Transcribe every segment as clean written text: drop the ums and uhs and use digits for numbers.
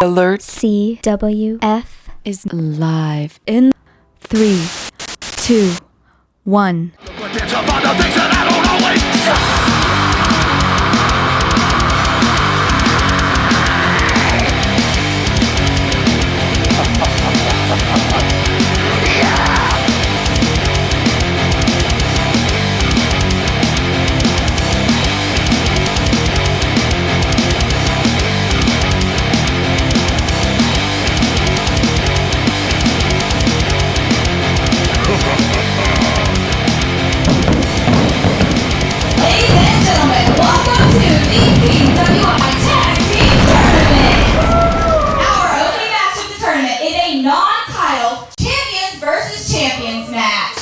Alert. CWF is live in 3, 2, 1. Ladies and gentlemen, welcome to the PWI Tag Team Tournament. Our opening match of the tournament is a non-title Champions versus Champions match.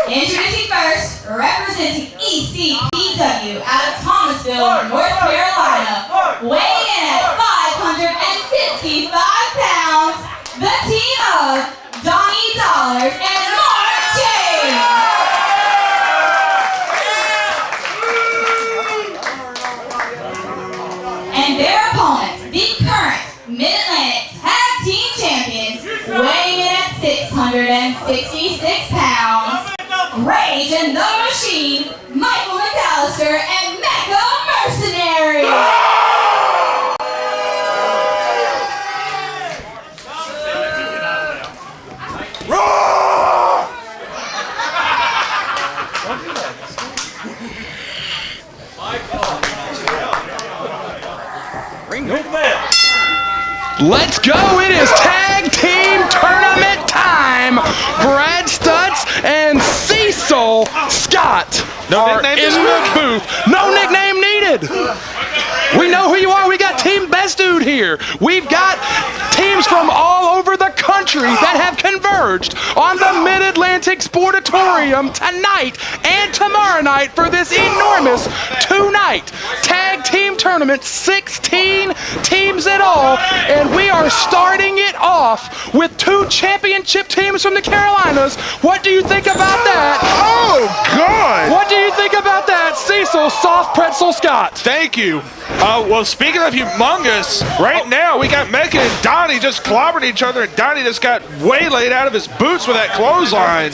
Introducing first, representing ECPW out of Thomasville, North Carolina, weighing in at 555 pounds, the team of Donnie Dollars and Mark James. And their opponents, the current Mid-Atlantic Tag Team Champions, weighing in at 666 pounds, Rage and the Machine, McAllister and Mecha Mercenary. Let's go! It is tag team tournament time! Brad Stutz and Cecil Scott are in the booth. No nickname needed. We know who you are. We got Team Best Dude here. We've got teams from all over the country that have converged on the Mid-Atlantic Sportatorium tonight and tomorrow night for this enormous two-night tag team tournament. 16 teams in all, and we are starting it off with two championship teams from the Carolinas. What do you think about that? Oh, God! What do you think about that, Cecil Soft Pretzel Scott? Thank you. Well, speaking of humongous, right now we got Mecha and Donnie just clobbering each other, and Donnie just got waylaid out of his boots with that clothesline.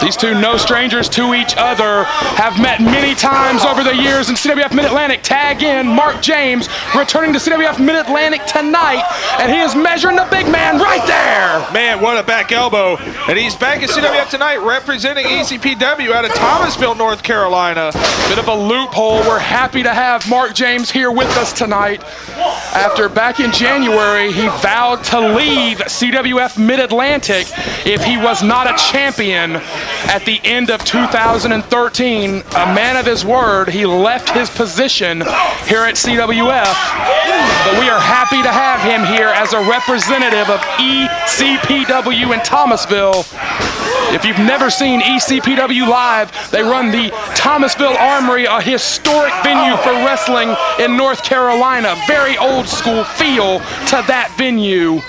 These two no strangers to each other have met many times over the years in CWF Mid-Atlantic. Tag in Mark James, returning to CWF Mid-Atlantic tonight, and he is measuring the big man right there. Man, what a back elbow. And he's back at CWF tonight representing ECPW out of Thomasville, North Carolina. Bit of a loophole. We're happy to have Mark James here with us tonight. After back in January, he vowed to leave CWF Mid-Atlantic if he was not a champion at the end of 2013. A man of his word, he left his position here at CWF. But we are happy to have him here as a representative of ECPW in Thomasville. If you've never seen ECPW live, they run the Thomasville Armory, a historic venue for wrestling in North Carolina. Very old school feel to that venue.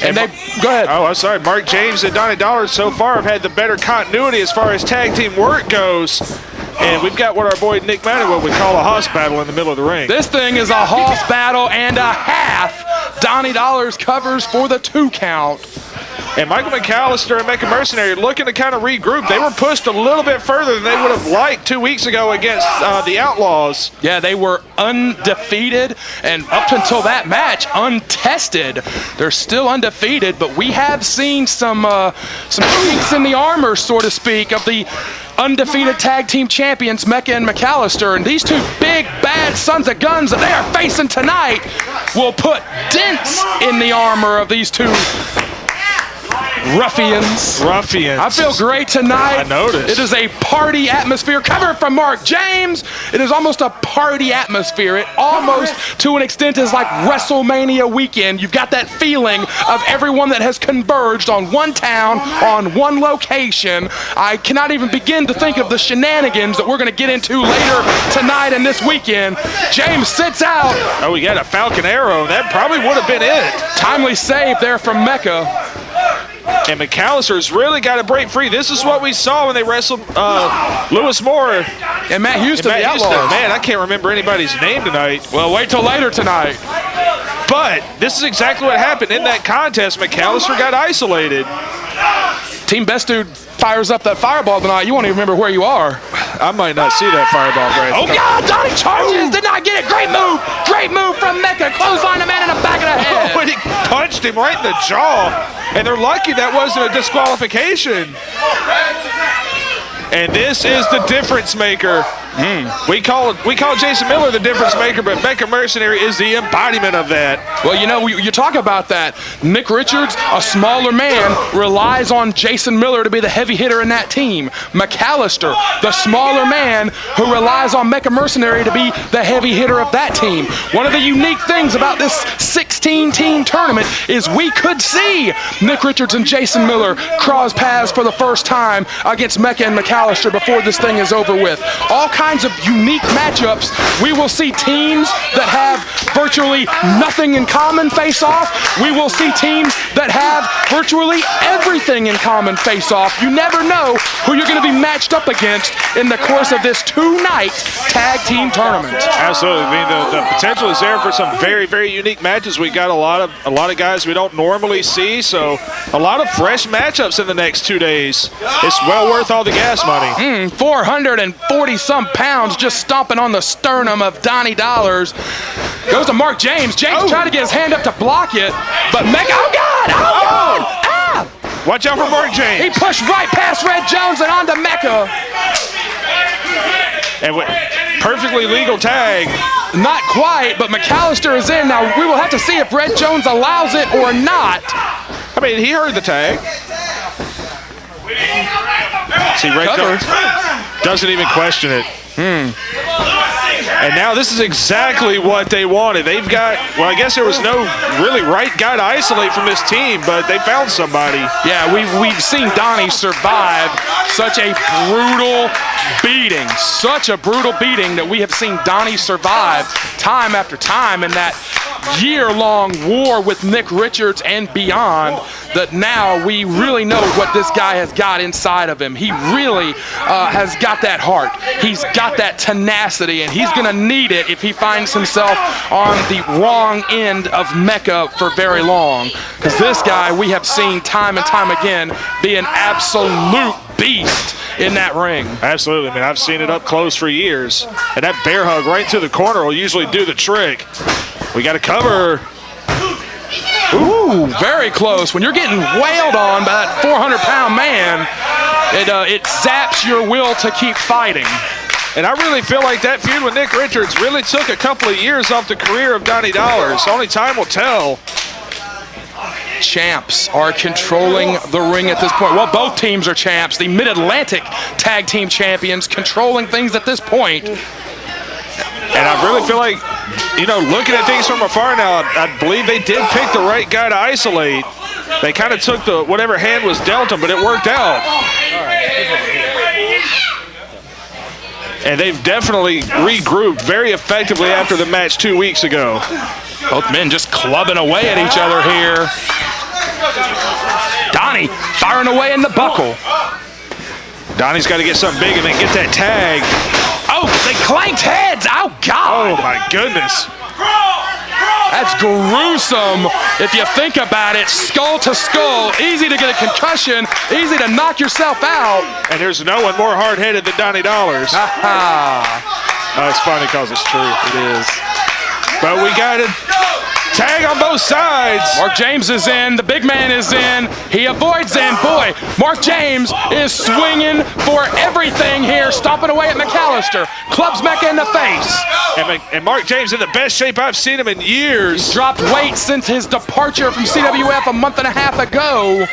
And they, go ahead. Oh, I'm sorry. Mark James and Donnie Dollars so far have had the better continuity as far as tag team work goes. And we've got what our boy Nick Manny would call a hoss battle in the middle of the ring. This thing is a hoss battle and a half. Donnie Dollars covers for the 2 count. And Michael McAllister and Mecha Mercenary looking to kind of regroup. They were pushed a little bit further than they would have liked 2 weeks ago against the Outlaws. Yeah, they were undefeated, and up until that match, untested. They're still undefeated, but we have seen some chinks in the armor, so to speak, of the undefeated tag team champions, Mecha and McAllister. And these two big, bad sons of guns that they are facing tonight will put dents in the armor of these two ruffians. I feel great tonight. I noticed. It is a party atmosphere. Cover from Mark James. It is almost a party atmosphere. It almost, to an extent, is like WrestleMania weekend. You've got that feeling of everyone that has converged on one town, on one location. I cannot even begin to think of the shenanigans that we're going to get into later tonight and this weekend. James sits out. Oh, we got a Falcon Arrow. That probably would have been it. Timely save there from Mecha. And McAllister's really got to break free. This is what we saw when they wrestled Lewis Moore and Matt Houston, the Outlaws. Man, I can't remember anybody's name tonight. Well, wait till later tonight. But this is exactly what happened in that contest. McAllister got isolated. Team Best Dude fires up that fireball tonight. You won't even remember where you are. I might not see that fireball, Brad. Oh, God, Donnie charges. Did not get it. Great move. Great move from Mecha. Clothesline a man in the back of the head. When he punched him right in the jaw. And they're lucky that wasn't a disqualification. And this is the difference maker. We call Jason Miller the difference maker, but Mecha Mercenary is the embodiment of that. Well, you know, you talk about that. Nick Richards, a smaller man, relies on Jason Miller to be the heavy hitter in that team. McAllister, the smaller man who relies on Mecha Mercenary to be the heavy hitter of that team. One of the unique things about this 16-team tournament is we could see Nick Richards and Jason Miller cross paths for the first time against Mecha and McAllister before this thing is over with. All kinds of unique matchups. We will see teams that have virtually nothing in common face off. We will see teams that have virtually everything in common face off. You never know who you're going to be matched up against in the course of this two-night tag team tournament. Absolutely. I mean, the potential is there for some very, very unique matches. We got a lot of guys we don't normally see, so a lot of fresh matchups in the next 2 days. It's well worth all the gas money. 440-some pounds just stomping on the sternum of Donnie Dollars. Goes to Mark James. James trying to get his hand up to block it, but Mecha, oh God! Oh God! Ah! Watch out for Mark James. He pushed right past Red Jones and onto Mecha. And perfectly legal tag. Not quite, but McAllister is in. Now, we will have to see if Red Jones allows it or not. I mean, he heard the tag. See, Red Jones doesn't even question it. And now this is exactly what they wanted. They've got, well, I guess there was no really right guy to isolate from this team, but they found somebody. Yeah, we've seen Donnie survive such a brutal beating that we have seen Donnie survive time after time in that year-long war with Nick Richards and beyond, that now we really know what this guy has got inside of him. He really has got that heart. He's got that tenacity, and he's going to need it if he finds himself on the wrong end of Mecha for very long. Because this guy, we have seen time and time again, be an absolute beast in that ring. Absolutely, man. I've seen it up close for years. And that bear hug right to the corner will usually do the trick. We got to cover. Ooh, very close. When you're getting wailed on by that 400-pound man, it zaps your will to keep fighting. And I really feel like that feud with Nick Richards really took a couple of years off the career of Donnie Dollars. Only time will tell. Champs are controlling the ring at this point. Well, both teams are champs. The Mid-Atlantic Tag Team Champions controlling things at this point. And I really feel like, you know, looking at things from afar now, I believe they did pick the right guy to isolate. They kind of took the whatever hand was dealt them, but it worked out. And they've definitely regrouped very effectively after the match 2 weeks ago. Both men just clubbing away at each other here. Donnie firing away in the buckle. Donnie's got to get something big and then get that tag. Oh, they clanked heads. Oh, God. Oh, my goodness. That's gruesome if you think about it. Skull to skull. Easy to get a concussion. Easy to knock yourself out. And there's no one more hard-headed than Donnie Dollars. It's funny because it's true. It is. But we got it. Tag on both sides. Mark James is in. The big man is in. He avoids in. Boy, Mark James is swinging for everything here, stomping away at McAllister. Clubs Mecha in the face. And Mark James in the best shape I've seen him in years. He's dropped weight since his departure from CWF a month and a half ago.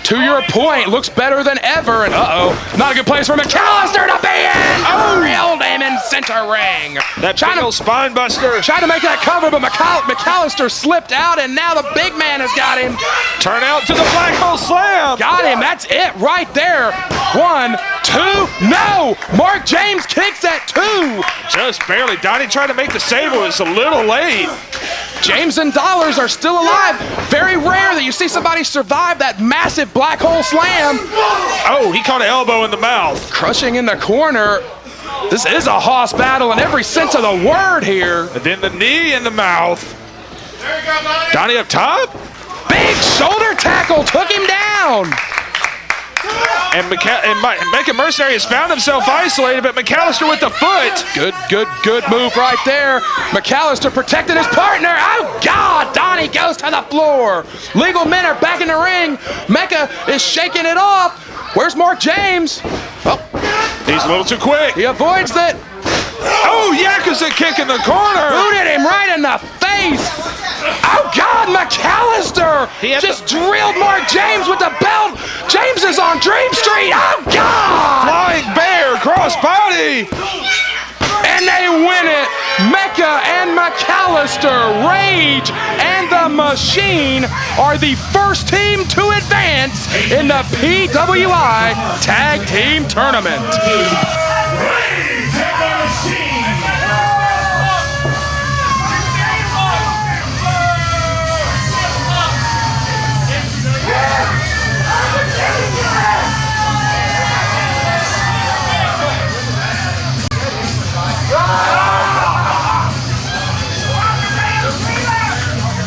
To your point, looks better than ever. And not a good place for McAllister to be in. Reeled him in center ring. That big old spine buster. Tried to make that cover, but McAllister slipped out, and now the big man has got him. Turn out to the black hole slam. Got him. That's it right there. 1, 2. No. Mark James kicks at 2. Just barely. Donnie tried to make the save. It was a little late. James and Dollars are still alive. Very rare that you see somebody survive that massive black hole slam. Oh, he caught an elbow in the mouth. Crushing in the corner. This is a hoss battle in every sense of the word here. And then the knee in the mouth. Donnie up top. Big shoulder tackle took him down. And Mecha Mercenary has found himself isolated, but McAllister with the foot. Good move right there. McAllister protected his partner. Oh, God! Donnie goes to the floor. Legal men are back in the ring. Mecha is shaking it off. Where's Mark James? Oh, he's a little too quick. He avoids it. Oh, Yakuza kick in the corner. Booted him right in the face. Oh, God, McAllister just drilled Mark James with the belt. James is on Dream Street. Oh, God. Flying bear, cross body. And they win it. Mecha and McAllister, Rage and the Machine are the first team to advance in the PWI Tag Team Tournament.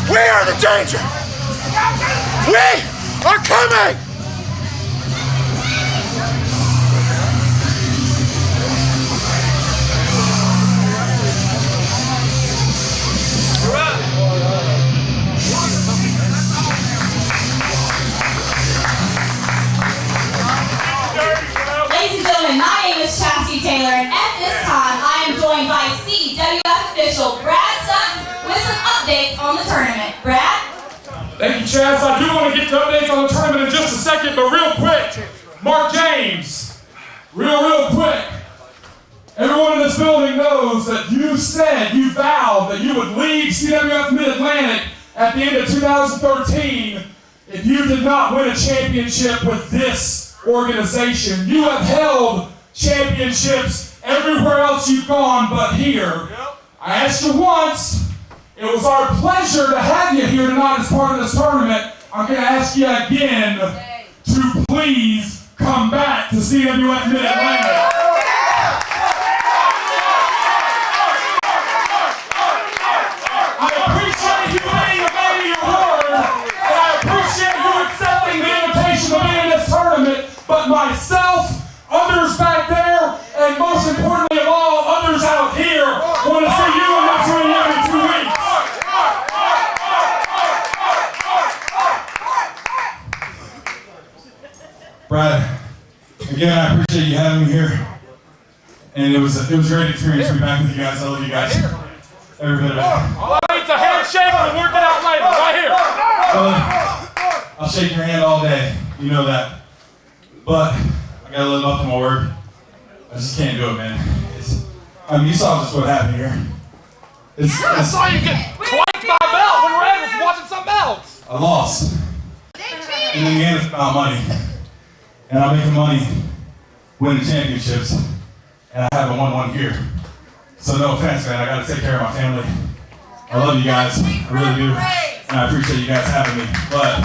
We are the danger! We are coming! Ladies and gentlemen, my name is Cassidy Taylor, and at this time, I am joined by CWF official Brad Sutton with some updates on the tournament. Brad? Thank you, Chaz. I do want to get to updates on the tournament in just a second, but real quick, Mark James, real quick. Everyone in this building knows that you vowed that you would leave CWF Mid-Atlantic at the end of 2013 if you did not win a championship with this organization. You have held championships everywhere else you've gone but here. I asked you once. It was our pleasure to have you here tonight as part of this tournament. I'm going to ask you again to please come back to CWF Mid-Atlantic. I appreciate you being a man of your word, and I appreciate you accepting the invitation to be in this tournament, but myself, others back there, and most importantly of all, others out here, want to see you in this ring every 2 weeks. Brad, again, I appreciate you having me here, and it was a great experience to be back with you guys. I love you guys, every bit of it. All I need's a handshake and we'll work it out later, right here. I'll shake your hand all day, you know that, but I gotta live up to my word. I just can't do it, man. You saw just what happened here. I saw you get clanked by a belt when Red was watching something else. I lost, and in the end, it's about money. And I'm making money winning championships, and I haven't won one here. So no offense, man, I gotta take care of my family. I love you guys, I really do, and I appreciate you guys having me. But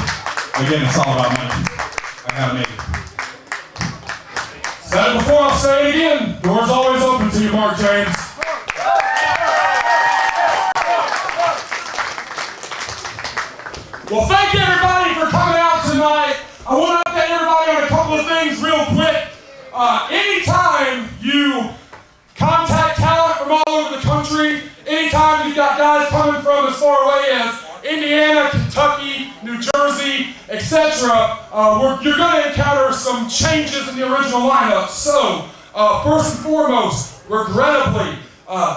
again, it's all about money. I gotta make it. Said it before, I'll say it again. Doors always open to you, Mark James. Well, thank you everybody for coming out tonight. I want to update everybody on a couple of things real quick. Anytime you contact talent from all over the country, anytime you've got guys coming from as far away as Indiana, Kentucky, New Jersey, etc., you're going to encounter some changes in the original lineup. So, first and foremost, regrettably,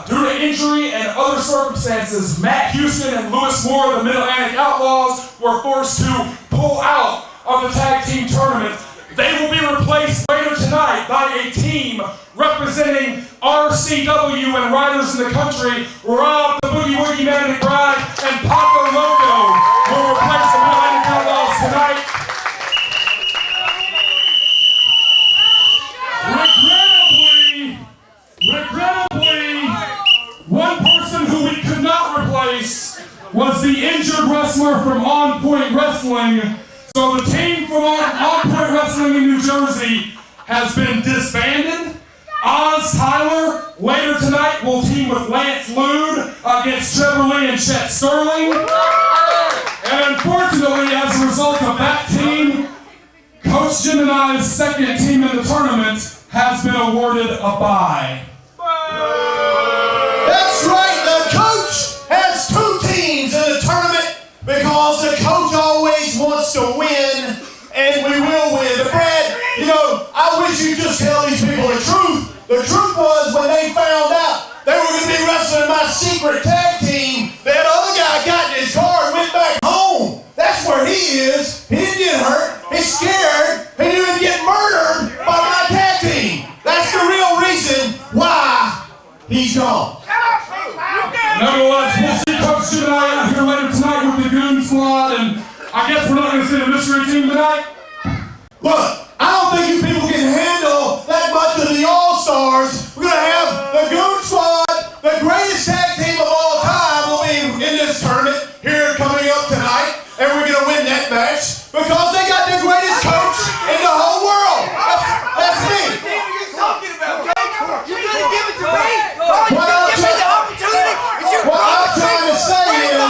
due to injury and other circumstances, Matt Houston and Lewis Moore, the Mid-Atlantic Outlaws, were forced to pull out of the tag team tournament. They will be replaced later tonight by a team representing RCW and riders in the country. Rob, the Boogie Woogie Man, McBride, and Paco Loco will replace the Mid-Atlantic Outlaws tonight. Regrettably, one person who we could not replace was the injured wrestler from On Point Wrestling. So the team from On Point Wrestling in New Jersey has been disbanded. Oz Tyler later tonight will team with Lance Lude against Trevor and Chet Sterling. And unfortunately, as a result of that team, Coach Gemini's second team in the tournament has been awarded a bye. That's right, the coach has two teams in the tournament because the coach always wants to win, and we will win. But Brad, you know, I wish you'd just tell these people the truth. The truth was when they found out they were going to be wrestling my secret tag team, that other guy got in his car and went back home. That's where he is. He didn't get hurt. He's scared. He didn't even get murdered by my tag team. That's the real reason why he's gone. Nevertheless, we'll see Coach Gemini out here later tonight with the Goon Squad, and I guess we're not going to see the mystery team tonight. Look, I don't think you people can handle that much of the All-Stars. We're going to have the Goon Squad, the greatest tag team of all time, will be in this tournament here coming up tonight, and we're going to win that match because they got the greatest coach in the whole world. That's me. What are you talking about, Jake? You're going to give it to me? What I'm trying to say is,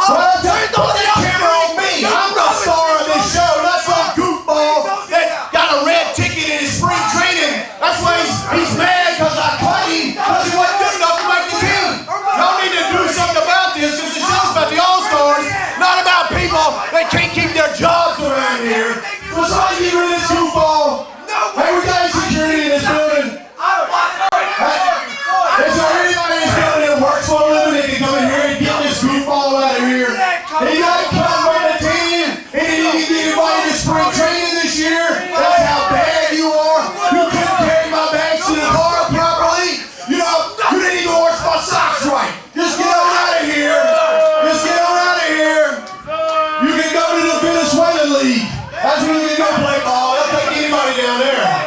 don't put the camera on me. I'm the star of this show, not some goofball that got a red ticket in his spring training. That's why he's mad because I cut him because he wasn't good enough to make the team. Y'all need to do something about this because the show's about the All-Stars, not about people that can't keep their jobs around here. So somebody get rid of this goofball. Hey, we got security in this building. Is there anybody in this building that works for a living that can come in here and get this goofball out of here? He got cut by the team. He didn't even get anybody to spring training this year. That's how bad you are. You couldn't carry my bags to the car properly. You know, you didn't even wash my socks right. Just get on out of here. Just get on out of here. You can go to the Venezuelan League. That's where you can go play ball. They'll take anybody down there.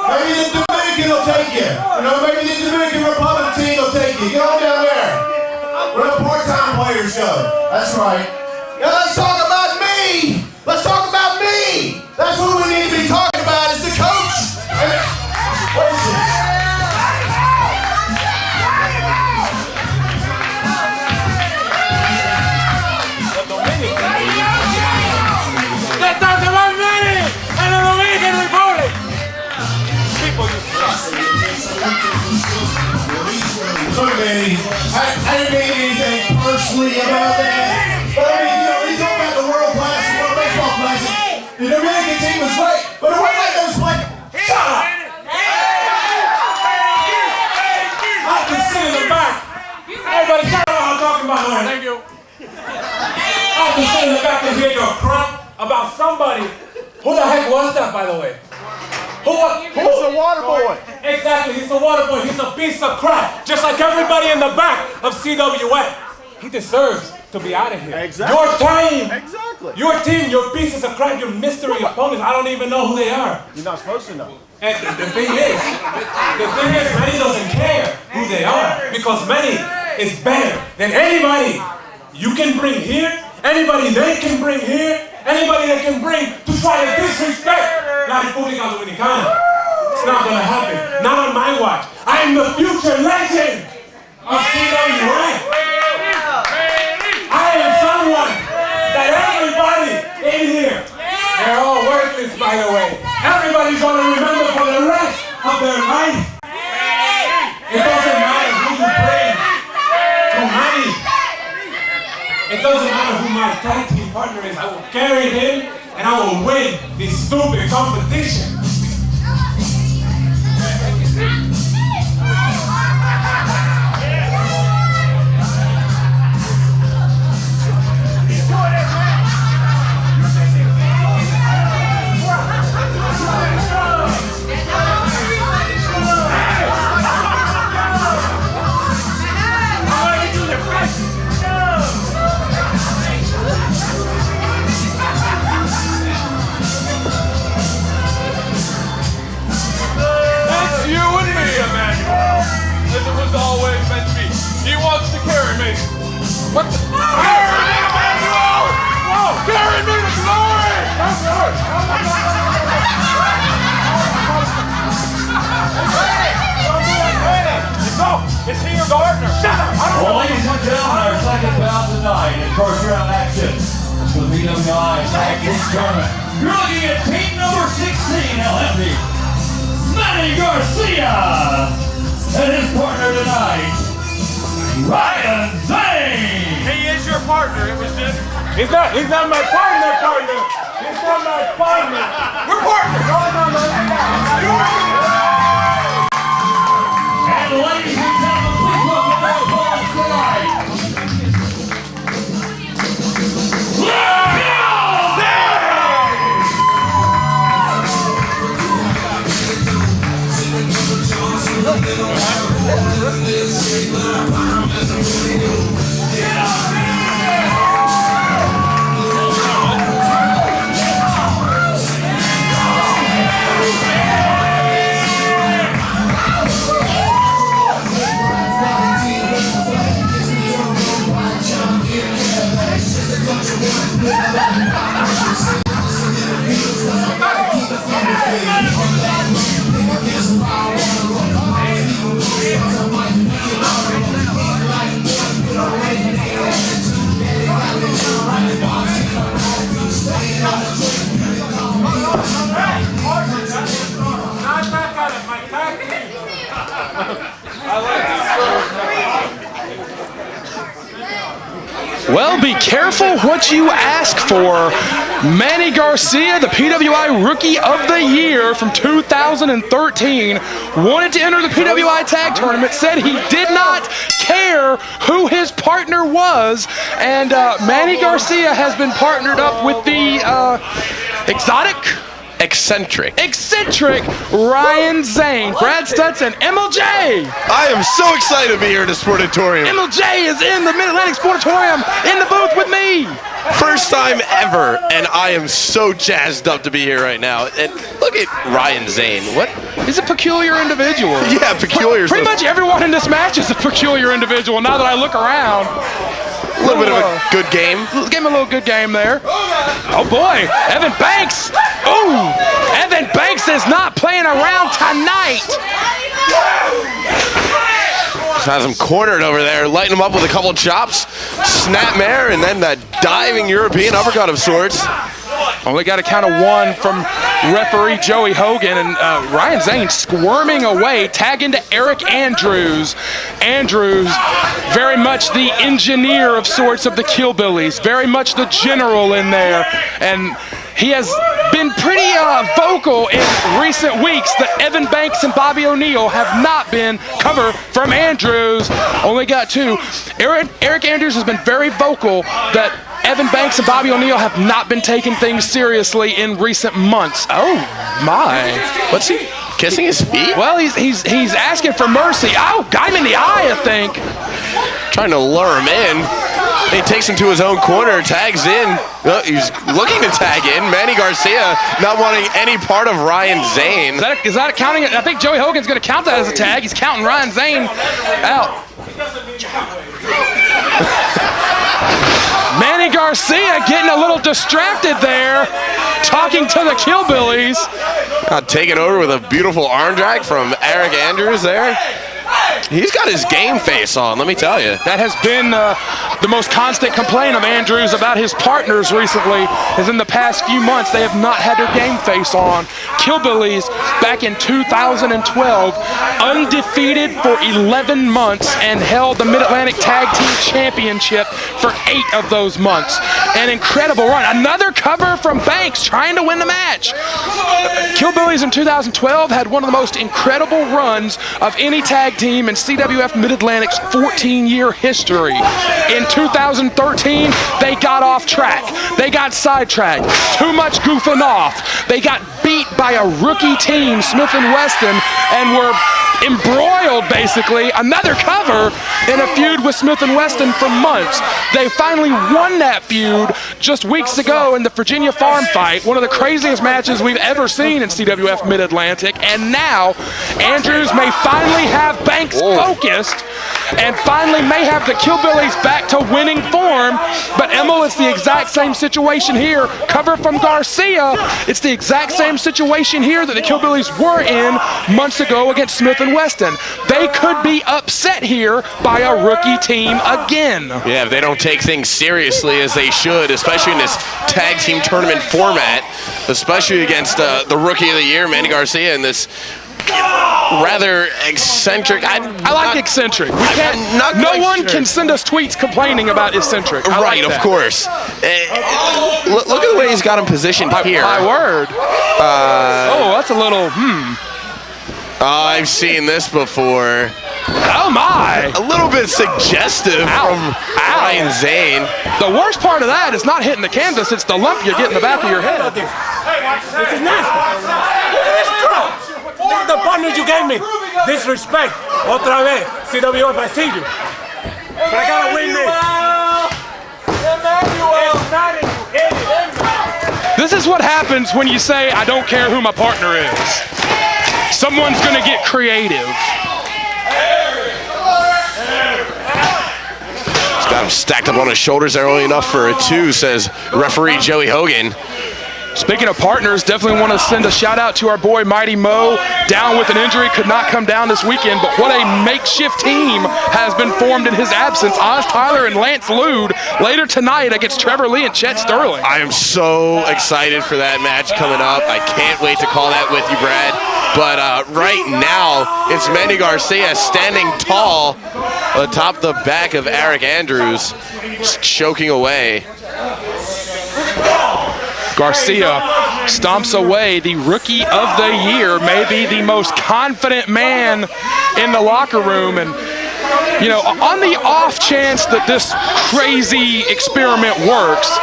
Maybe the Dominican will take you. You know, maybe the Dominican Republic team will take you. Get on down there. Where the part-time players go. That's right. Now let's talk about me. Let's talk about me. That's what we need to be talking about is the coach. What is this? Let's talk about Manny and the Dominican Republic. Look, Manny, I didn't mean anything personally about that. But I mean, you know, he's talking about the World Baseball Classic. The Dominican team was great, but it wasn't like those players. Shut up! I can sit in the back. Everybody, shut up! I'm talking about that. Thank you. I can sit in the back and hear your crap about somebody. Who the heck was that, by the way? Who's the water boy? Exactly, he's the water boy. He's a piece of crap, just like everybody in the back of CWF. He deserves to be out of here. Exactly. Your team, your team, your pieces of crap, your mystery opponents. I don't even know who they are. You're not supposed to know. And the thing is, Manny doesn't care who they are because Manny is better than anybody you can bring here, anybody they can bring here, anybody they can bring to try to disrespect La República Dominicana. It's not gonna happen. Not on my watch. I am the future legend of CWF. I am someone that everybody in here, they're all worthless, by the way. Everybody's gonna remember for the rest of their life. It doesn't matter who you bring to money. It doesn't matter who my tag team partner is. I will carry him and I will win this stupid competition. Always meant to be. He wants to carry me. What the? Carry me, Emmanuel! Whoa! Carry me to glory! PWI Tag Team Tournament. You're looking at team number 16, LFD. Manny Garcia and his partner tonight, Zane. He is your partner. It was just. He's not my partner. He's not my partner. We're partners. And ladies and gentlemen, please welcome our applause tonight. Well, be careful what you ask for. Manny Garcia, the PWI Rookie of the Year from 2013, wanted to enter the PWI Tag Tournament, said he did not care who his partner was, and Manny Garcia has been partnered up with the eccentric Ryan Zayn, Brad Stutson, MLJ. I am so excited to be here at the Sportatorium. MLJ is in the Mid-Atlantic Sportatorium in the booth with me. First time ever, and I am so jazzed up to be here right now. And look at Ryan Zayn. What? He's a peculiar individual. Yeah, peculiar. Pretty much everyone in this match is a peculiar individual. Now that I look around. A little bit of a good game. Gave him a little good game there. Oh boy, Evan Banks. Ooh, Evan Banks is not playing around tonight. Has him cornered over there, lighting him up with a couple chops, snapmare, and then that diving European uppercut of sorts. Only got a count of one from referee Joey Hogan, and Ryan Zayn squirming away, tag into Aric Andrews. Andrews, very much the engineer of sorts of the Killbillies, very much the general in there, and he has been pretty vocal in recent weeks that Evan Banks and Bobby O'Neill have not been cover from Andrews. Only got two. Aric Andrews has been very vocal that Evan Banks and Bobby O'Neill have not been taking things seriously in recent months. Oh my! What's he kissing his feet? Well, he's asking for mercy. Oh, got him in the eye, I think. Trying to lure him in. He takes him to his own corner, tags in. He's looking to tag in. Manny Garcia not wanting any part of Ryan Zayn. Is that counting? I think Joey Hogan's going to count that as a tag. He's counting Ryan Zayn out. Manny Garcia getting a little distracted there, talking to the Killbillies. Taken over with a beautiful arm drag from Aric Andrews there. He's got his game face on, let me tell you. That has been the most constant complaint of Andrews about his partners recently, is in the past few months they have not had their game face on. Killbillies back in 2012, undefeated for 11 months and held the Mid-Atlantic Tag Team Championship for 8 of those months. An incredible run. Another cover from Banks trying to win the match. Killbillies in 2012 had one of the most incredible runs of any tag team in CWF Mid-Atlantic's 14-year history. In 2013, they got off track. They got sidetracked. Too much goofing off. They got beat by a rookie team, Smith & Weston, and were embroiled, basically. Another cover in a feud with Smith & Weston for months. They finally won that feud just weeks ago in the Virginia Farm fight, one of the craziest matches we've ever seen in CWF Mid-Atlantic, and now Andrews may finally have Banks focused and finally may have the Killbillies back to winning form. But Emil, it's the exact same situation here. Cover from Garcia. It's the exact same situation here that the Killbillies were in months ago against Smith and Weston. They could be upset here by a rookie team again. Yeah, if they don't take things seriously as they should, especially in this tag team tournament format, especially against the Rookie of the Year, Manny Garcia, in this rather eccentric. I like eccentric. We can't. No one can send us tweets complaining about eccentric. Right, of course. Look at the way he's got him positioned here. My word. Oh, that's a little. Oh, I've seen this before. Oh my! A little bit suggestive from Ryan Zane. The worst part of that is not hitting the canvas; it's the lump you get in the back of your head. This is nasty. Look at this crowd. Look at the partners you gave me. Disrespect. Otra vez. CWF, I see you. But I gotta win this. It's not in you, idiot. This is what happens when you say, "I don't care who my partner is." Someone's gonna get creative. He's got him stacked up on his shoulders early enough for a 2, says referee Joey Hogan. Speaking of partners, definitely want to send a shout out to our boy Mighty Mo. Down with an injury, could not come down this weekend, but what a makeshift team has been formed in his absence. Oz Tyler and Lance Lude later tonight against Trevor Lee and Chet Sterling. I am so excited for that match coming up. I can't wait to call that with you, Brad. But right now, it's Manny Garcia standing tall atop the back of Aric Andrews, choking away. Garcia stomps away the Rookie of the Year, maybe the most confident man in the locker room. And, you know, on the off chance that this crazy experiment works,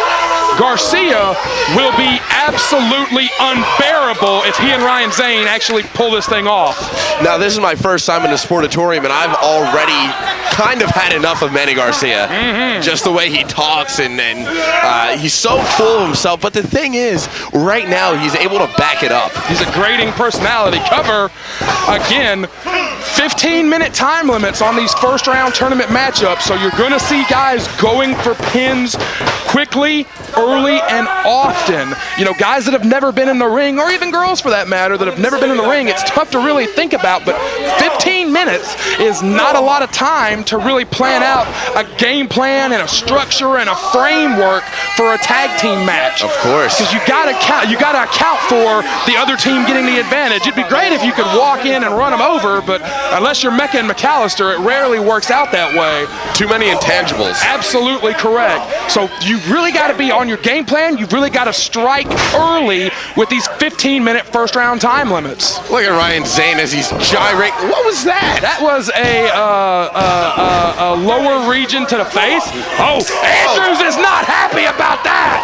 Garcia will be absolutely unbearable if he and Ryan Zane actually pull this thing off. Now, this is my first time in the Sportatorium, and I've already kind of had enough of Manny Garcia. Just the way he talks, and he's so full of himself. But the thing is, right now, he's able to back it up. He's a grating personality. Cover, again, 15-minute time limits on these first-round tournament matchups, so you're going to see guys going for pins quickly, early, and often. You know, guys that have never been in the ring, or even girls for that matter, that have never been in the ring, it's tough to really think about, but 15 minutes is not a lot of time to really plan out a game plan and a structure and a framework for a tag team match. Of course. Because you gotta account for the other team getting the advantage. It'd be great if you could walk in and run them over, but unless you're Mecha and McAllister, it rarely works out that way. Too many intangibles. Absolutely correct. So you really got to be on your game plan. You've really got to strike early with these 15-minute first-round time limits. Look at Ryan Zane as he's gyrating. What was that? That was a lower region to the face. Oh, Andrews is not happy about that.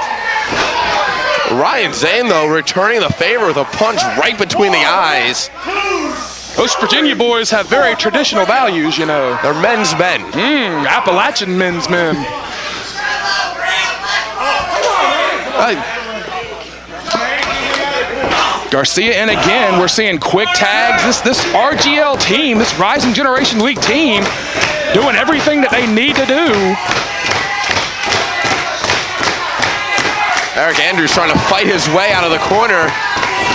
Ryan Zane, though, returning the favor with a punch right between the eyes. Those Virginia boys have very traditional values, you know. They're men's men. Appalachian men's men. Garcia, and again, we're seeing quick tags. This RGL team, this Rising Generation League team, doing everything that they need to do. Aric Andrews trying to fight his way out of the corner.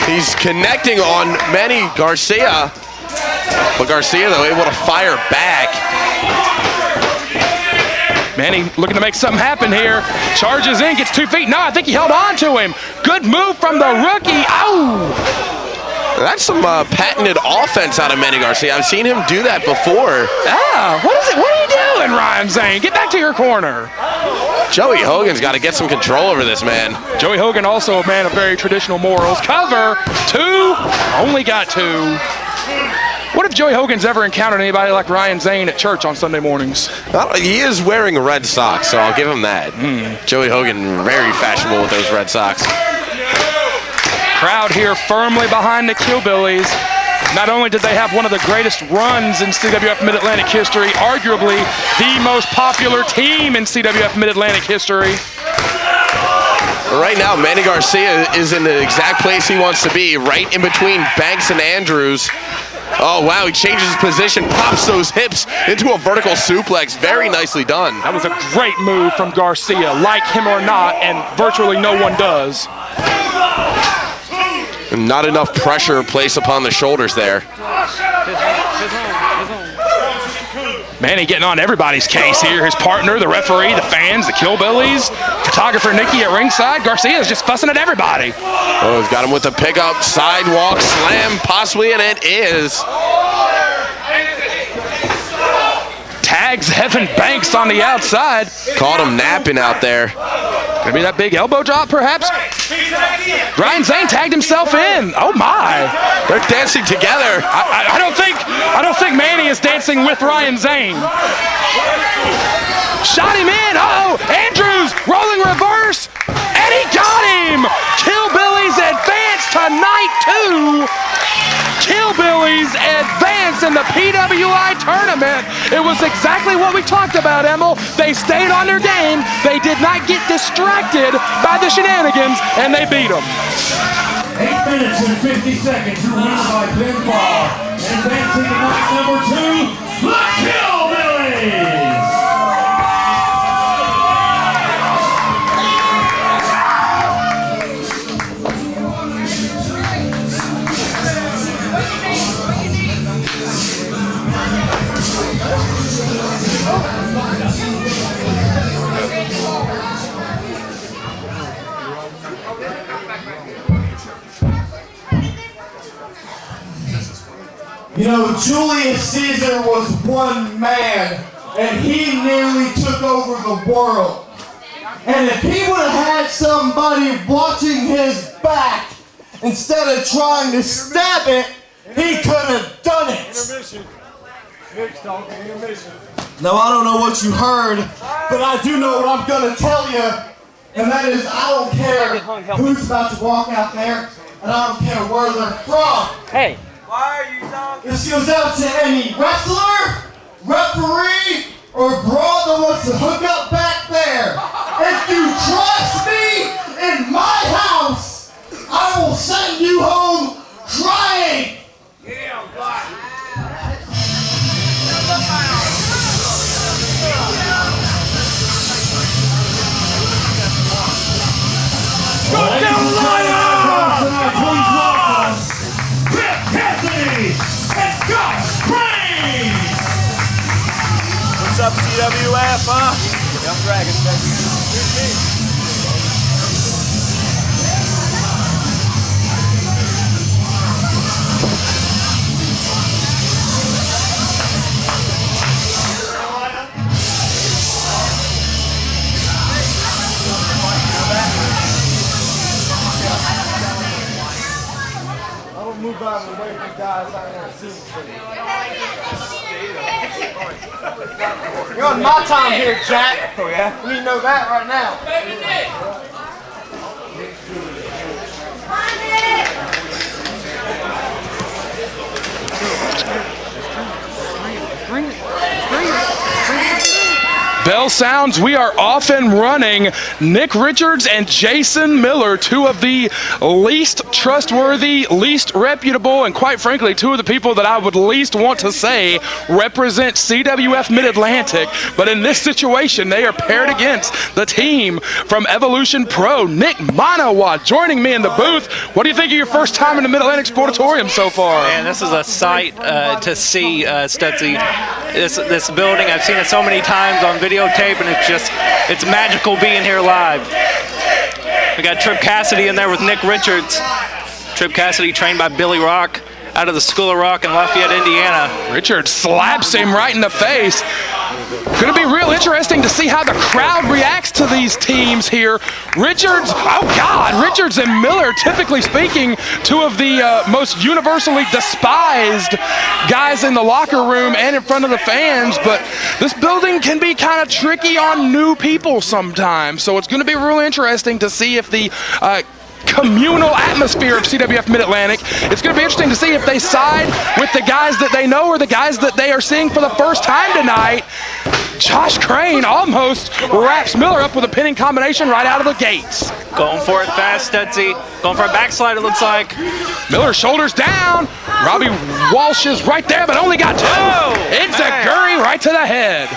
He's connecting on Manny Garcia. But Garcia, though, able to fire back. Manny looking to make something happen here. Charges in, gets 2 feet. No, I think he held on to him. Good move from the rookie. Oh! That's some patented offense out of Manny Garcia. I've seen him do that before. Ah, what is it? What are you doing, Ryan Zane? Get back to your corner. Joey Hogan's got to get some control over this man. Joey Hogan, also a man of very traditional morals. Cover, 2, only got 2. What if Joey Hogan's ever encountered anybody like Ryan Zane at church on Sunday mornings? Well, he is wearing red socks, so I'll give him that. Joey Hogan, very fashionable with those red socks. Crowd here firmly behind the Killbillies. Not only did they have one of the greatest runs in CWF Mid-Atlantic history, arguably the most popular team in CWF Mid-Atlantic history. Right now, Manny Garcia is in the exact place he wants to be, right in between Banks and Andrews. Oh, wow, he changes his position, pops those hips into a vertical suplex. Very nicely done. That was a great move from Garcia, like him or not, and virtually no one does. Not enough pressure placed upon the shoulders there. Manny getting on everybody's case here. His partner, the referee, the fans, the Killbillies, photographer Nikki at ringside. Garcia's just fussing at everybody. Oh, he's got him with the pickup, sidewalk slam, possibly, and it is. Tags Evan Banks on the outside. Caught him napping out there. Maybe that big elbow drop, perhaps? Ryan Zayn tagged himself in. Oh my! They're dancing together. I don't think Manny is dancing with Ryan Zayn. Shot him in. Oh, Andrews rolling reverse, and he got him. Killbillies advance tonight too. Killbillies advance in the PWI tournament. It was exactly what we talked about, Emil. They stayed on their game. They did not get distracted by the shenanigans, and they beat them. 8 minutes and 50 seconds. You win by pinfall. Advancing to match number 2, the Killbillies. You know, Julius Caesar was one man, and he nearly took over the world. And if he would have had somebody watching his back instead of trying to stab it, he could have done it. Now, I don't know what you heard, but I do know what I'm going to tell you, and that is I don't care who's about to walk out there, and I don't care where they're from. Hey. Why are you talking? This goes out to any wrestler, referee, or broad that wants to hook up back there. If you trust me in my house, I will send you home crying. Yeah, God. North Carolina! Please welcome Tripp, Cassidy, and What's up, CWF, huh? Young Dragons, baby. Move out of the way from guys out there. You're on my time here, Jack. Oh, yeah? You need to know that right now. Bell sounds, we are off and running. Nick Richards and Jason Miller, two of the least trustworthy, least reputable, and quite frankly, two of the people that I would least want to say represent CWF Mid-Atlantic. But in this situation, they are paired against the team from Evolution Pro. Nick Manawa joining me in the booth. What do you think of your first time in the Mid-Atlantic Sportatorium so far? Man, this is a sight to see, Studsy. This building, I've seen it so many times on videotape, and it's magical being here live. We got Tripp Cassidy in there with Nick Richards. Tripp Cassidy trained by Billy Rock out of the School of Rock in Lafayette, Indiana. Richards slaps him right in the face. Going to be real interesting to see how the crowd reacts to these teams here. Richards, oh God, Richards and Miller, typically speaking, two of the most universally despised guys in the locker room and in front of the fans, but this building can be kind of tricky on new people sometimes, so it's going to be real interesting to see if the communal atmosphere of CWF Mid-Atlantic. It's going to be interesting to see if they side with the guys that they know or the guys that they are seeing for the first time tonight. Josh Crane almost wraps Miller up with a pinning combination right out of the gates. Going for it fast, Stutzy. Going for a backslide, it looks like. Miller shoulders down. Robbie Walsh is right there, but only got 2. It's a Gurry right to the head.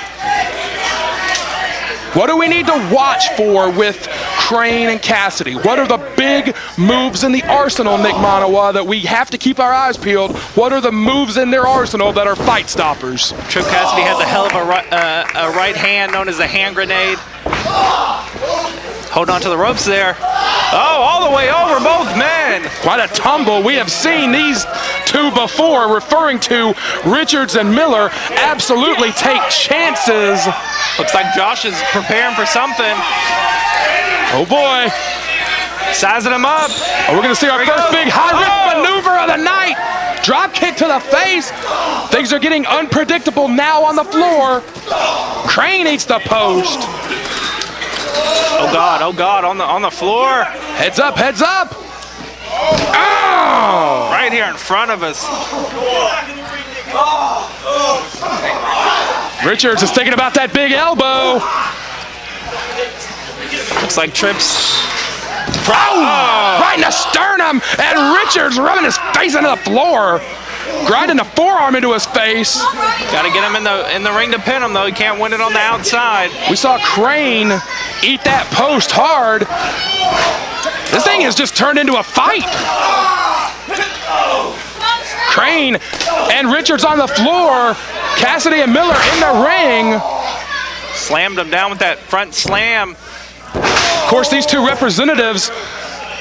What do we need to watch for with Crane and Cassidy? What are the big moves in the arsenal, Nick Manawa, that we have to keep our eyes peeled? What are the moves in their arsenal that are fight stoppers? Tripp Cassidy has a hell of a right hand known as the hand grenade. Hold on to the ropes there. Oh, all the way over both men. Quite a tumble. We have seen these two before, referring to Richards and Miller absolutely take chances. Looks like Josh is preparing for something. Oh boy. Sizing him up. Oh, we're gonna see our first big high-risk maneuver of the night. Drop kick to the face. Things are getting unpredictable now on the floor. Crane eats the post. Oh God, on the floor. Heads up, heads up. Oh! Right here in front of us. Richards is thinking about that big elbow. Looks like Tripp's. Oh! Right in the sternum, and Richards rubbing his face into the floor. Grinding the forearm into his face. Got to get him in the ring to pin him, though. He can't win it on the outside. We saw Crane eat that post hard. This thing has just turned into a fight. Crane and Richards on the floor. Cassidy and Miller in the ring. Slammed him down with that front slam. Of course, these two representatives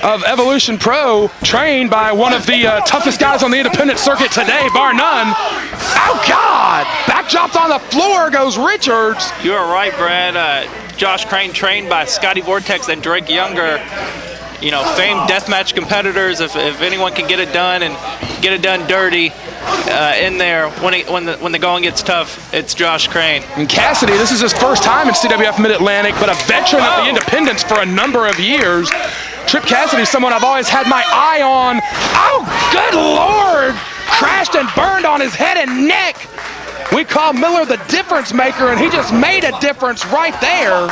of Evolution Pro, trained by one of the toughest guys on the independent circuit today, bar none. Oh, God! Back dropped on the floor goes Richards. You are right, Brad. Josh Crane trained by Scotty Vortex and Drake Younger. You know, famed deathmatch competitors. If anyone can get it done and get it done dirty in there when the going gets tough, it's Josh Crane. And Cassidy, this is his first time in CWF Mid-Atlantic, but a veteran of the independents for a number of years. Tripp Cassidy is someone I've always had my eye on. Oh, good Lord! Crashed and burned on his head and neck. We call Miller the difference maker, and he just made a difference right there.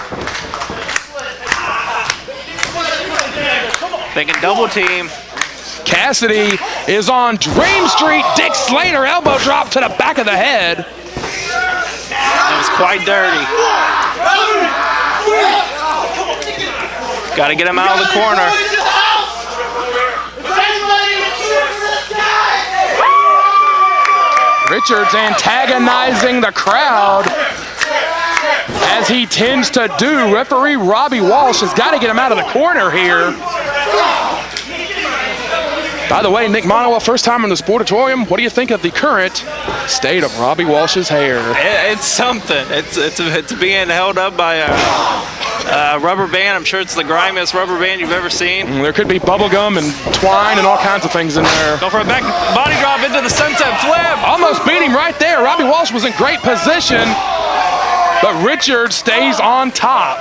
They can double team. Cassidy is on Dream Street. Dick Slater elbow drop to the back of the head. It was quite dirty. Got to get him out of the corner. Richards antagonizing the crowd, as he tends to do. Referee Robbie Walsh has got to get him out of the corner here. By the way, Nick Manawa, first time in the Sportatorium. What do you think of the current state of Robbie Walsh's hair? It's something. It's being held up by a rubber band. I'm sure it's the grimiest rubber band you've ever seen. There could be bubble gum and twine and all kinds of things in there. Go for a back body drop into the sunset flip. Almost beat him right there. Robbie Walsh was in great position, but Richards stays on top.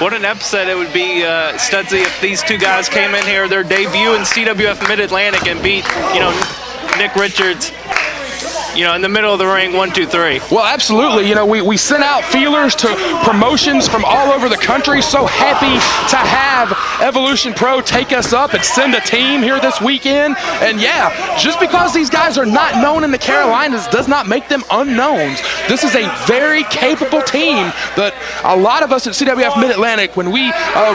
What an upset it would be, Studzy, if these two guys came in here, their debut in CWF Mid-Atlantic, and beat, Nick Richards, in the middle of the ring, 1, 2, 3. Well, absolutely. We sent out feelers to promotions from all over the country. So happy to have Evolution Pro take us up and send a team here this weekend. And yeah, just because these guys are not known in the Carolinas does not make them unknowns. This is a very capable team that a lot of us at CWF Mid-Atlantic, when we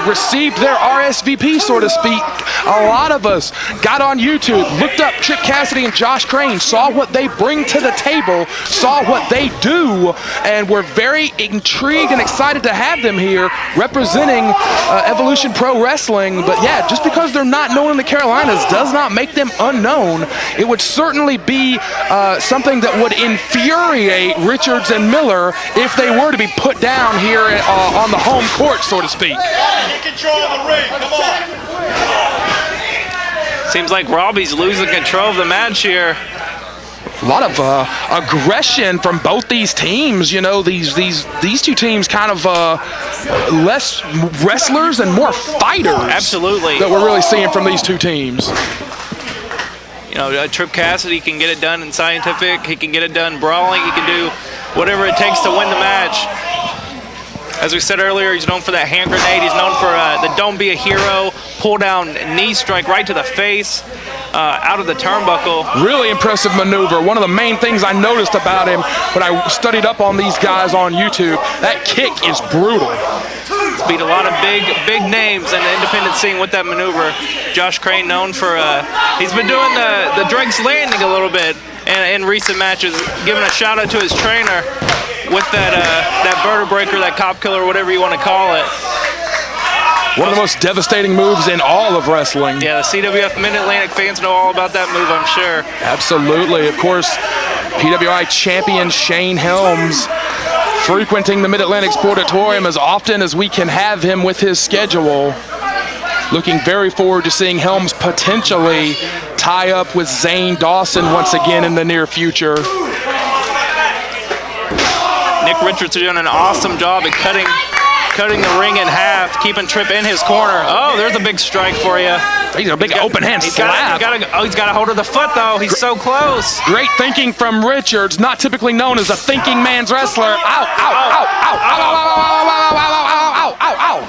received their RSVP, so to speak, a lot of us got on YouTube, looked up Tripp Cassidy and Josh Crane, saw what they bring to the table, saw what they do, and we're very intrigued and excited to have them here representing Evolution Pro Wrestling. But yeah, just because they're not known in the Carolinas does not make them unknown. It would certainly be something that would infuriate Richards and Miller if they were to be put down here on the home court, so to speak. Control the ring, come on. Seems like Robbie's losing control of the match here. A lot of aggression from both these teams. These two teams kind of less wrestlers and more fighters. Absolutely. That we're really seeing from these two teams. Tripp Cassidy can get it done in scientific. He can get it done brawling. He can do whatever it takes to win the match. As we said earlier, he's known for that hand grenade. He's known for the don't be a hero, pull down knee strike right to the face, out of the turnbuckle. Really impressive maneuver. One of the main things I noticed about him when I studied up on these guys on YouTube, that kick is brutal. He's beat a lot of big names in the independent scene with that maneuver. Josh Crane known for, he's been doing the Drake's Landing a little bit in recent matches, giving a shout out to his trainer with that vertebraker, that cop killer, whatever you want to call it. One of the most devastating moves in all of wrestling. Yeah, the CWF Mid-Atlantic fans know all about that move, I'm sure. Absolutely. Of course, PWI champion Shane Helms frequenting the Mid-Atlantic Sportatorium as often as we can have him with his schedule. Looking very forward to seeing Helms potentially tie up with Zane Dawson once again in the near future. Nick Richards doing an awesome job at cutting the ring in half, keeping Tripp in his corner. Oh, there's a big strike for you. He's a big open hand slap. He's got a hold of the foot, though. He's so close. Great thinking from Richards, not typically known as a thinking man's wrestler. Ow, ow, ow, ow, ow, ow, ow, ow, ow, ow, ow, ow.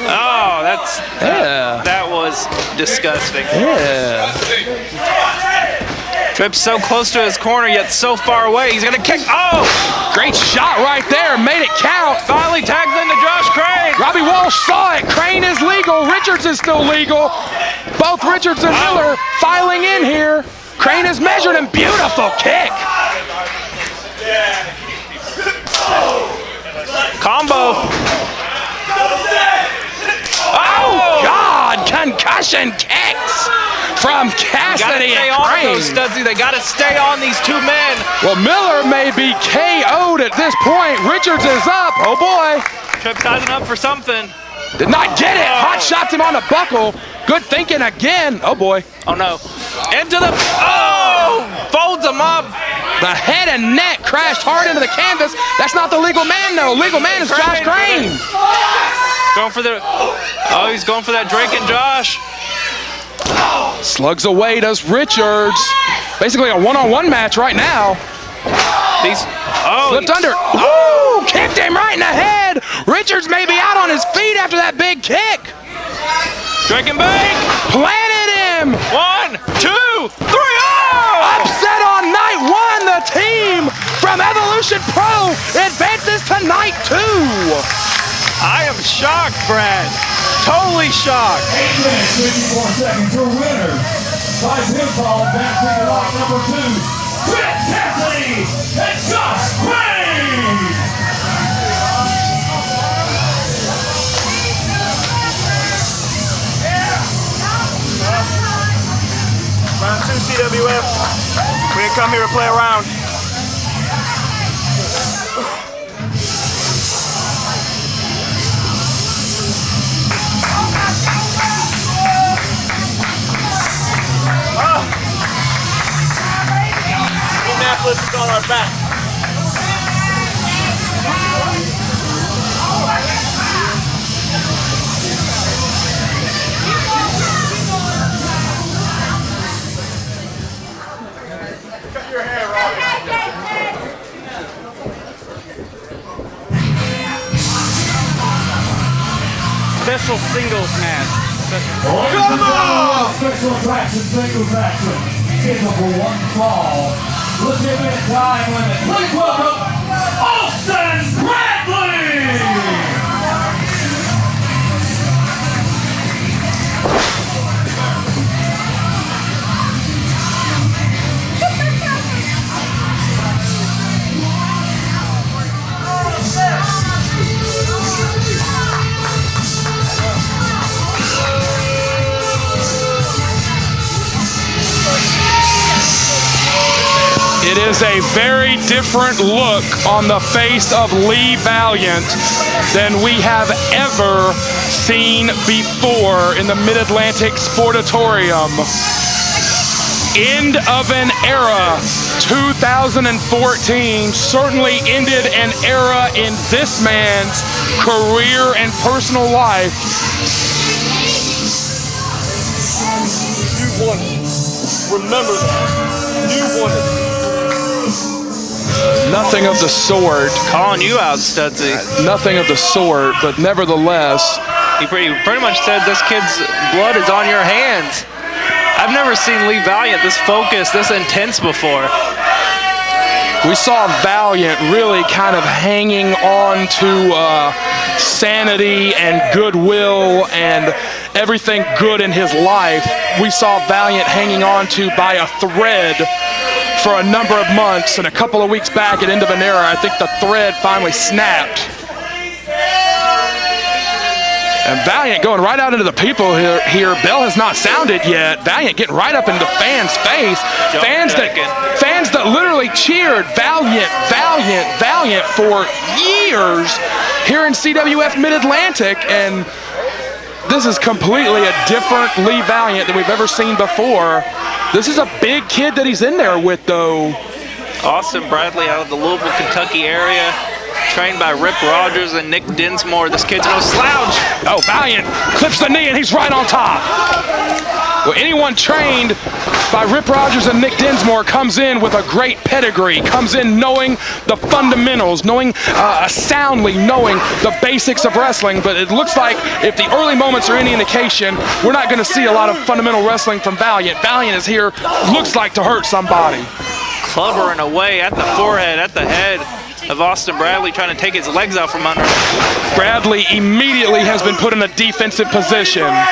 Oh, that was disgusting. Yeah. Tripp's so close to his corner, yet so far away. He's gonna kick. Oh! Great shot right there. Made it count. Finally tags into Josh Crane. Robbie Walsh saw it. Crane is legal. Richards is still legal. Both Richards and Miller filing in here. Crane is measured and beautiful kick. Combo. Oh, God. Concussion kicks from Cassidy and Crane. Studzy. They got to stay on these two men. Well, Miller may be KO'd at this point. Richards is up. Oh, boy. Tripp's sizing up for something. Did not get it. Hot shots him on the buckle. Good thinking again. Oh, boy. Oh, no. Into the... Oh! Folds him up. The head and neck crashed hard into the canvas. That's not the legal man, though. Legal man is Josh Crane. Going for the... Oh, he's going for that Drake and Josh. Slugs away does Richards. Basically a one-on-one match right now. Slipped under. Ooh, kicked him right in the head. Richards may be out on his feet after that big kick. Drake and bake. Planted him. 1, 2, 3. Oh! Upset on night one. The team from Evolution Pro advances to night 2. I am shocked, Brad. Totally shocked. 8 minutes, 54 seconds. Your winners by pinfall, back figure lock number 2, Tripp Cassidy and Josh Crane. Round 2 CWF. We didn't come here to play around. Indianapolis is on our back. Cut your hair, Robbie. Special singles match. Special attraction, singles action. Scheduled for one fall. Let's give it a time limit. Please welcome Austin Bradley! It is a very different look on the face of Lee Valiant than we have ever seen before in the Mid-Atlantic Sportatorium. End of an era. 2014 certainly ended an era in this man's career and personal life. You won it. Remember that. You won it. Nothing of the sort. Calling you out, Studsy. Nothing of the sort, but nevertheless. He pretty much said this kid's blood is on your hands. I've never seen Lee Valiant this focused, this intense before. We saw Valiant really kind of hanging on to sanity and goodwill and everything good in his life. We saw Valiant hanging on to by a thread for a number of months, and a couple of weeks back at end of an era, I think the thread finally snapped. And Valiant going right out into the people here. Bell has not sounded yet. Valiant getting right up into fans' face. Fans that literally cheered Valiant, Valiant, Valiant for years here in CWF Mid-Atlantic. And this is completely a different Lee Valiant than we've ever seen before. This is a big kid that he's in there with, though. Austin Bradley out of the Louisville, Kentucky area. Trained by Rip Rogers and Nick Dinsmore. This kid's no slouch. Oh, Valiant clips the knee and he's right on top. Well, anyone trained by Rip Rogers and Nick Dinsmore comes in with a great pedigree, comes in knowing the fundamentals, soundly knowing the basics of wrestling. But it looks like if the early moments are any indication, we're not going to see a lot of fundamental wrestling from Valiant. Valiant is here, looks like to hurt somebody. Clubbering away at the forehead, at the head of Austin Bradley, trying to take his legs out from under. Bradley immediately has been put in a defensive position. Why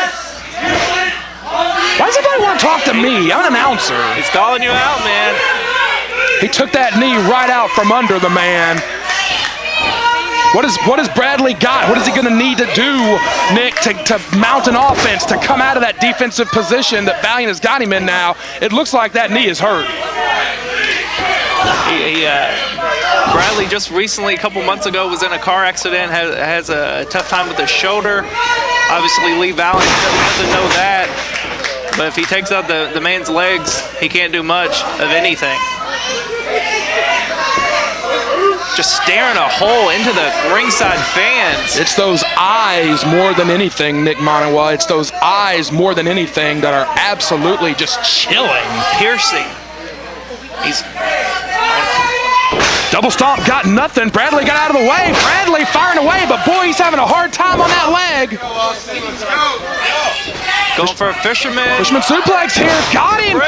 does everybody want to talk to me? I'm an announcer. He's calling you out, man. He took that knee right out from under the man. What has Bradley got? What is he going to need to do, Nick, to mount an offense, to come out of that defensive position that Valiant has got him in now? It looks like that knee is hurt. Bradley just recently, a couple months ago, was in a car accident, has a tough time with his shoulder. Obviously, Lee Valiant doesn't know that. But if he takes out the man's legs, he can't do much of anything. Just staring a hole into the ringside fans. It's those eyes more than anything, Nick Manawa. It's those eyes more than anything that are absolutely just chilling. Piercing. He's... Double stomp, got nothing. Bradley got out of the way. Bradley firing away, but boy, he's having a hard time on that leg. Going for a fisherman. Fisherman suplex here. Got him.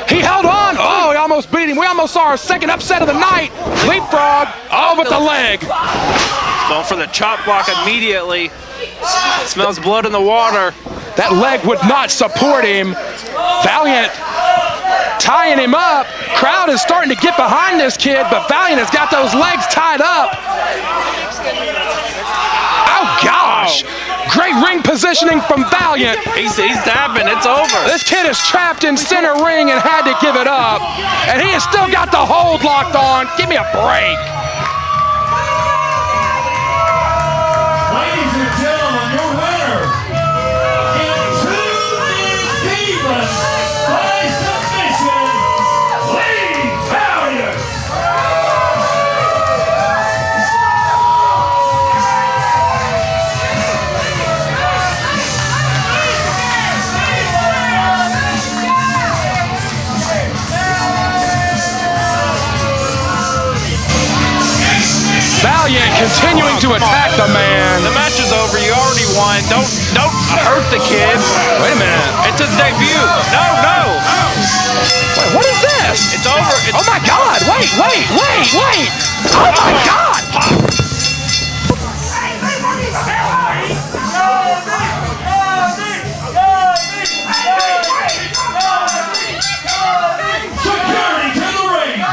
He held on. Oh, he almost beat him. We almost saw our second upset of the night. Leapfrog. Oh, with the leg. Going for the chop block immediately. Smells blood in the water. That leg would not support him. Valiant tying him up. Crowd is starting to get behind this kid, but Valiant has got those legs tied up. Oh, gosh. Great ring positioning from Valiant. He's dabbing. It's over. This kid is trapped in center ring and had to give it up. And he has still got the hold locked on. Give me a break. Ladies and gentlemen, your winner in 2 defeats by submission, Lee Valiant. Valiant continuing to attack the man. The match is over. You already won. Don't hurt the kid. Wait a minute. It's his debut. No. Wait, what is this? It's over. Oh my God! Wait! Oh my God! Security to the ring.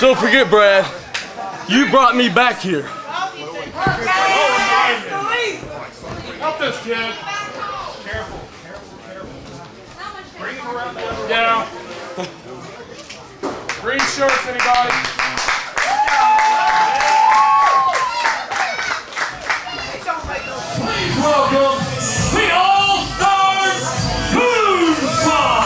Don't forget, Brad, you brought me back here. Help this kid. Careful. Bring him around the other way. Yeah. Green shirts, anybody? Please welcome the All-Stars Goon Squad.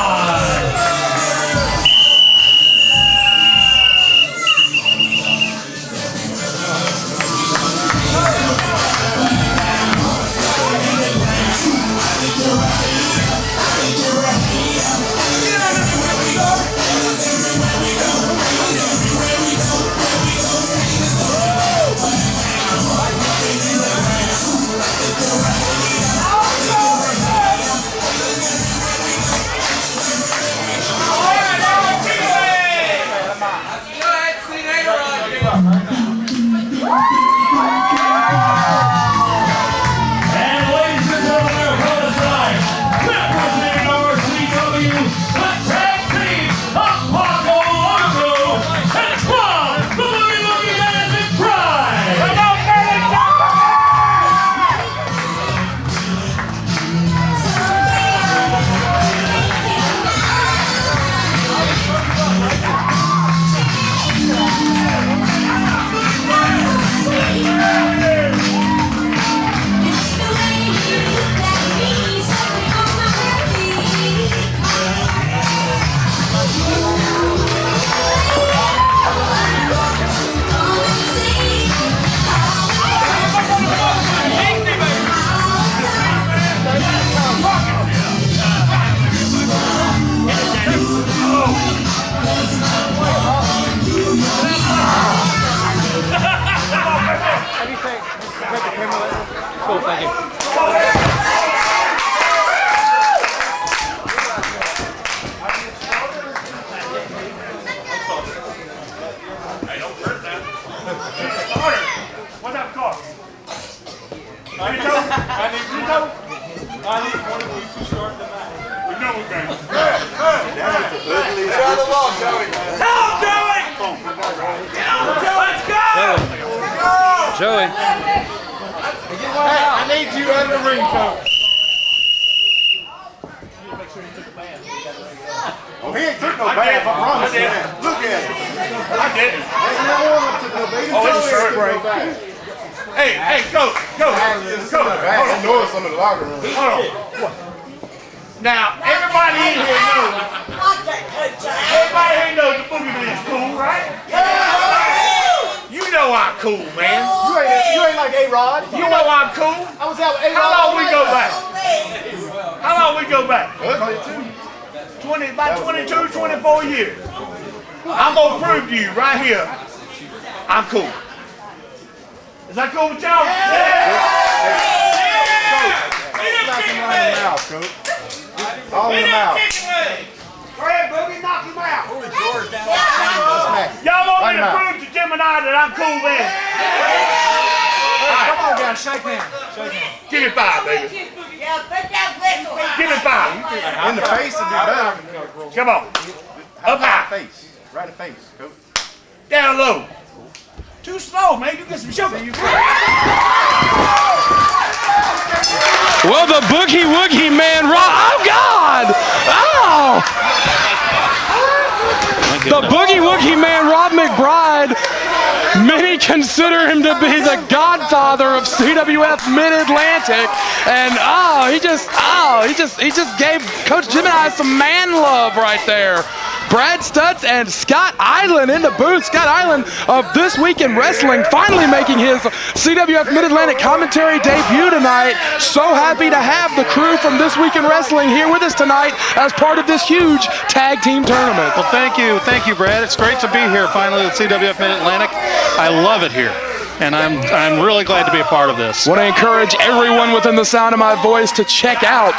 Joey. Hey, I need you under the ring, coach. Oh, he ain't took no bath, I promise you that. Look at him. I didn't. Ain't no one took no bath. Oh, it's a shirt break. Hey, coach. Hold on. I know it's under the locker room. Hold on. Now, everybody in here knows. Everybody here knows the Boogie Man's cool, right? You know I'm cool, man. You ain't like A-Rod. You know I'm cool. I was out with A-Rod. How long we go back? How long we go back? 20, about 22, 24 years. I'm gonna prove to you right here, I'm cool. Is that cool with y'all? Knock him right in the mouth, coach. All in the mouth. Go ahead, Boogie, knock him out. Smack. Y'all want me to Right prove to Gemini that I'm cool, man? Come on, guys, shake hands. Give me 5, baby. Give me 5. In the face would be better. Come on. Up high. Face. Right in the face, coach. Down low. Too slow, man. You get some sugar. Well, the Boogie Woogie Man, oh God! Oh! The Boogie Woogie Man, Rob McBride. Many consider him to be the godfather of CWF Mid-Atlantic, and he just gave Coach Gemini some man love right there. Brad Stutz and Scott Island in the booth. Scott Island of This Week in Wrestling finally making his CWF Mid-Atlantic commentary debut tonight. So happy to have the crew from This Week in Wrestling here with us tonight as part of this huge tag team tournament. Well, thank you, Brad. It's great to be here finally with CWF Mid-Atlantic. I love it here, and I'm really glad to be a part of this. Want to encourage everyone within the sound of my voice to check out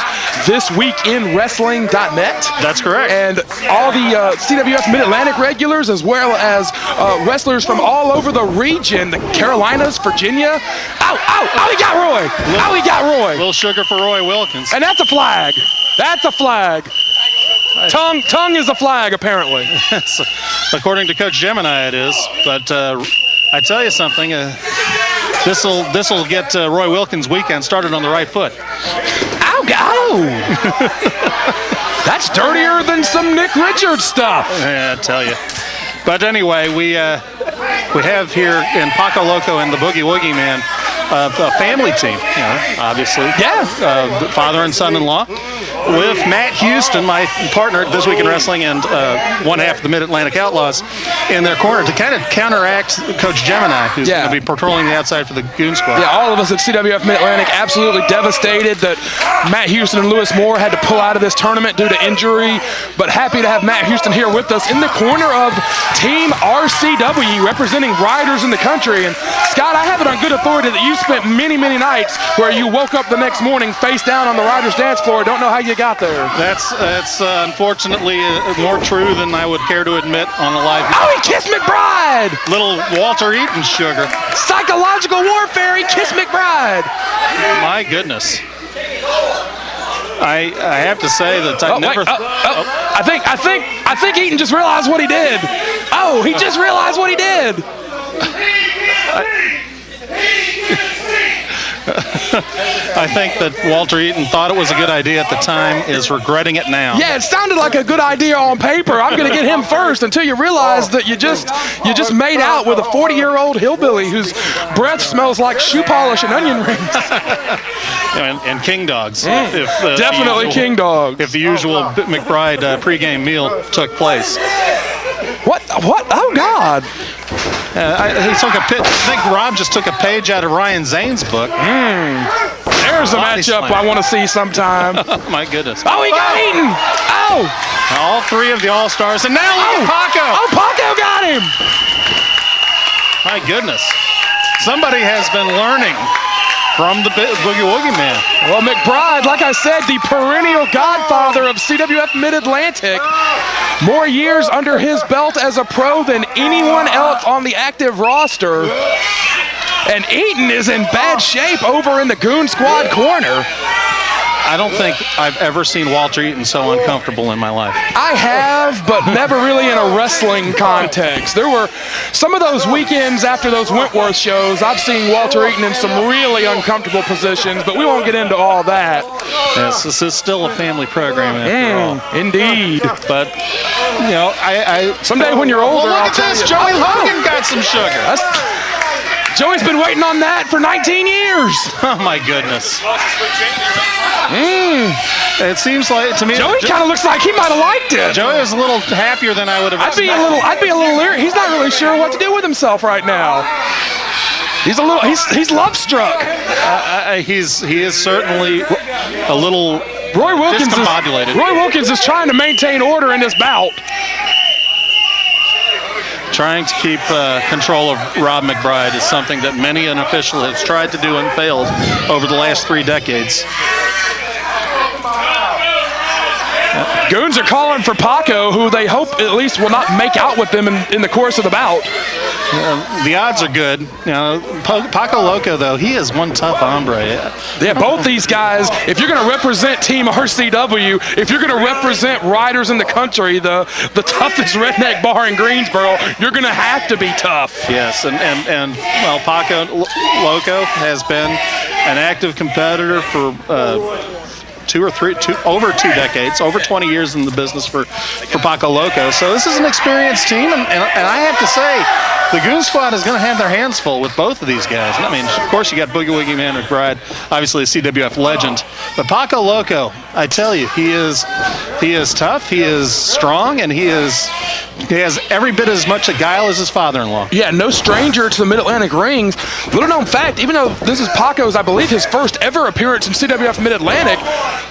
thisweekinwrestling.net. That's correct. And all the CWF Mid-Atlantic regulars, as well as wrestlers from all over the region, the Carolinas, Virginia. Ow, he got Roy. He got Roy. Little sugar for Roy Wilkins. And that's a flag. That's a flag. Tongue is a flag, apparently. According to Coach Gemini, it is. But I tell you something. This'll get Roy Wilkins' weekend started on the right foot. Ow! That's dirtier than some Nick Richards stuff. Yeah, I tell you. But anyway, we have here in Paco Loco and the Boogie Woogie Man a family team, obviously. Yeah. Father and son-in-law. With Matt Houston, my partner This Week in Wrestling, and one half of the Mid-Atlantic Outlaws in their corner to kind of counteract Coach Gemini, who's going to be patrolling the outside for the Goon Squad. Yeah, all of us at CWF Mid-Atlantic absolutely devastated that Matt Houston and Lewis Moore had to pull out of this tournament due to injury, but happy to have Matt Houston here with us in the corner of Team RCW, representing riders in the country. And Scott, I have it on good authority that you spent many, many nights where you woke up the next morning face down on the riders' dance floor. Don't know how you got there. That's unfortunately more true than I would care to admit on a live. Oh, he kissed McBride! Little Walter Eaton sugar. Psychological warfare, he kissed McBride. My goodness. I have to say that I never. I think Eaton just realized what he did. Oh, he just realized what he did. I think that Walter Eaton thought it was a good idea at the time, is regretting it now. Yeah, it sounded like a good idea on paper. I'm going to get him first until you realize that you just made out with a 40-year-old hillbilly whose breath smells like shoe polish and onion rings. and king dogs. Definitely king dogs. If the usual McBride pregame meal took place. What? Oh, God. I think Rob just took a page out of Ryan Zane's book. There's a matchup I want to see sometime. My goodness. Oh, he got Eaton. Oh. All three of the All-Stars. And now Paco. Oh, Paco got him. My goodness. Somebody has been learning from the Boogie Woogie Man. Well, McBride, like I said, the perennial godfather of CWF Mid-Atlantic. More years under his belt as a pro than anyone else on the active roster. And Eaton is in bad shape over in the Goon Squad corner. I don't think I've ever seen Walter Eaton so uncomfortable in my life. I have, but never really in a wrestling context. There were some of those weekends after those Wentworth shows, I've seen Walter Eaton in some really uncomfortable positions, but we won't get into all that. Yes, this is still a family program after all. Indeed. But, I someday when you're older, I'll tell you. Joey Hogan got some sugar. Joey's been waiting on that for 19 years. Oh, my goodness. It seems like to me Joey kind of looks like he might have liked it. Joey is a little happier than I would have expected. I'd be a little leery. He's not really sure what to do with himself right now. He's love struck. He is certainly a little discombobulated. Roy Wilkins is trying to maintain order in this bout. Trying to keep control of Rob McBride is something that many an official has tried to do and failed over the last 3 decades. Goons are calling for Paco, who they hope at least will not make out with them in the course of the bout. The odds are good. Paco Loco, though, he is one tough hombre. Yeah, both these guys, if you're going to represent Team RCW, if you're going to represent riders in the country, the toughest redneck bar in Greensboro, you're going to have to be tough. Yes, and Paco Loco has been an active competitor for over 2 decades, over 20 years in the business for Paco Loco. So this is an experienced team, and I have to say, the Goon Squad is going to have their hands full with both of these guys. I mean, of course, you got Boogie Woogie Man McBride, obviously a CWF legend, but Paco Loco, I tell you, he is tough, he is strong, and he has every bit as much a guile as his father-in-law. Yeah, no stranger to the Mid-Atlantic rings. Little known fact, even though this is Paco's, I believe, his first ever appearance in CWF Mid-Atlantic,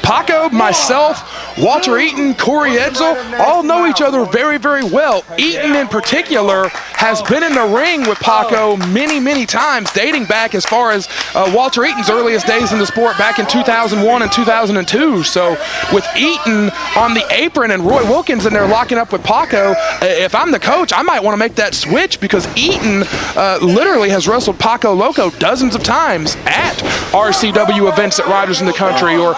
Paco, myself, Walter Eaton, Corey Edsel, all know each other very, very well. Eaton in particular has been in the ring with Paco many, many times, dating back as far as Walter Eaton's earliest days in the sport back in 2001 and 2002. So with Eaton on the apron and Roy Wilkins in there locking up with Paco, if I'm the coach, I might want to make that switch because Eaton literally has wrestled Paco Loco dozens of times at RCW events at Riders in the Country, or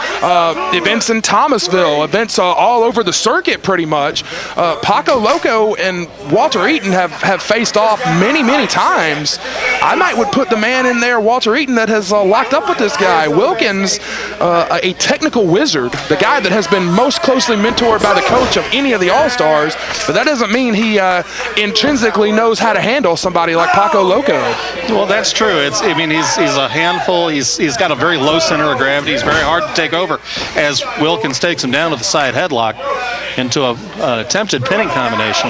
events in Thomasville, events all over the circuit pretty much. Paco Loco and Walter Eaton have faced off many times. I would put the man in there, Walter Eaton, that has locked up with this guy. Wilkins, a technical wizard, the guy that has been most closely mentored by the coach of any of the All-Stars, but that doesn't mean he intrinsically knows how to handle somebody like Paco Loco. Well, that's true. He's a handful. He's got a very low center of gravity. He's very hard to take over as Wilkins takes him down with a side headlock into an attempted pinning combination.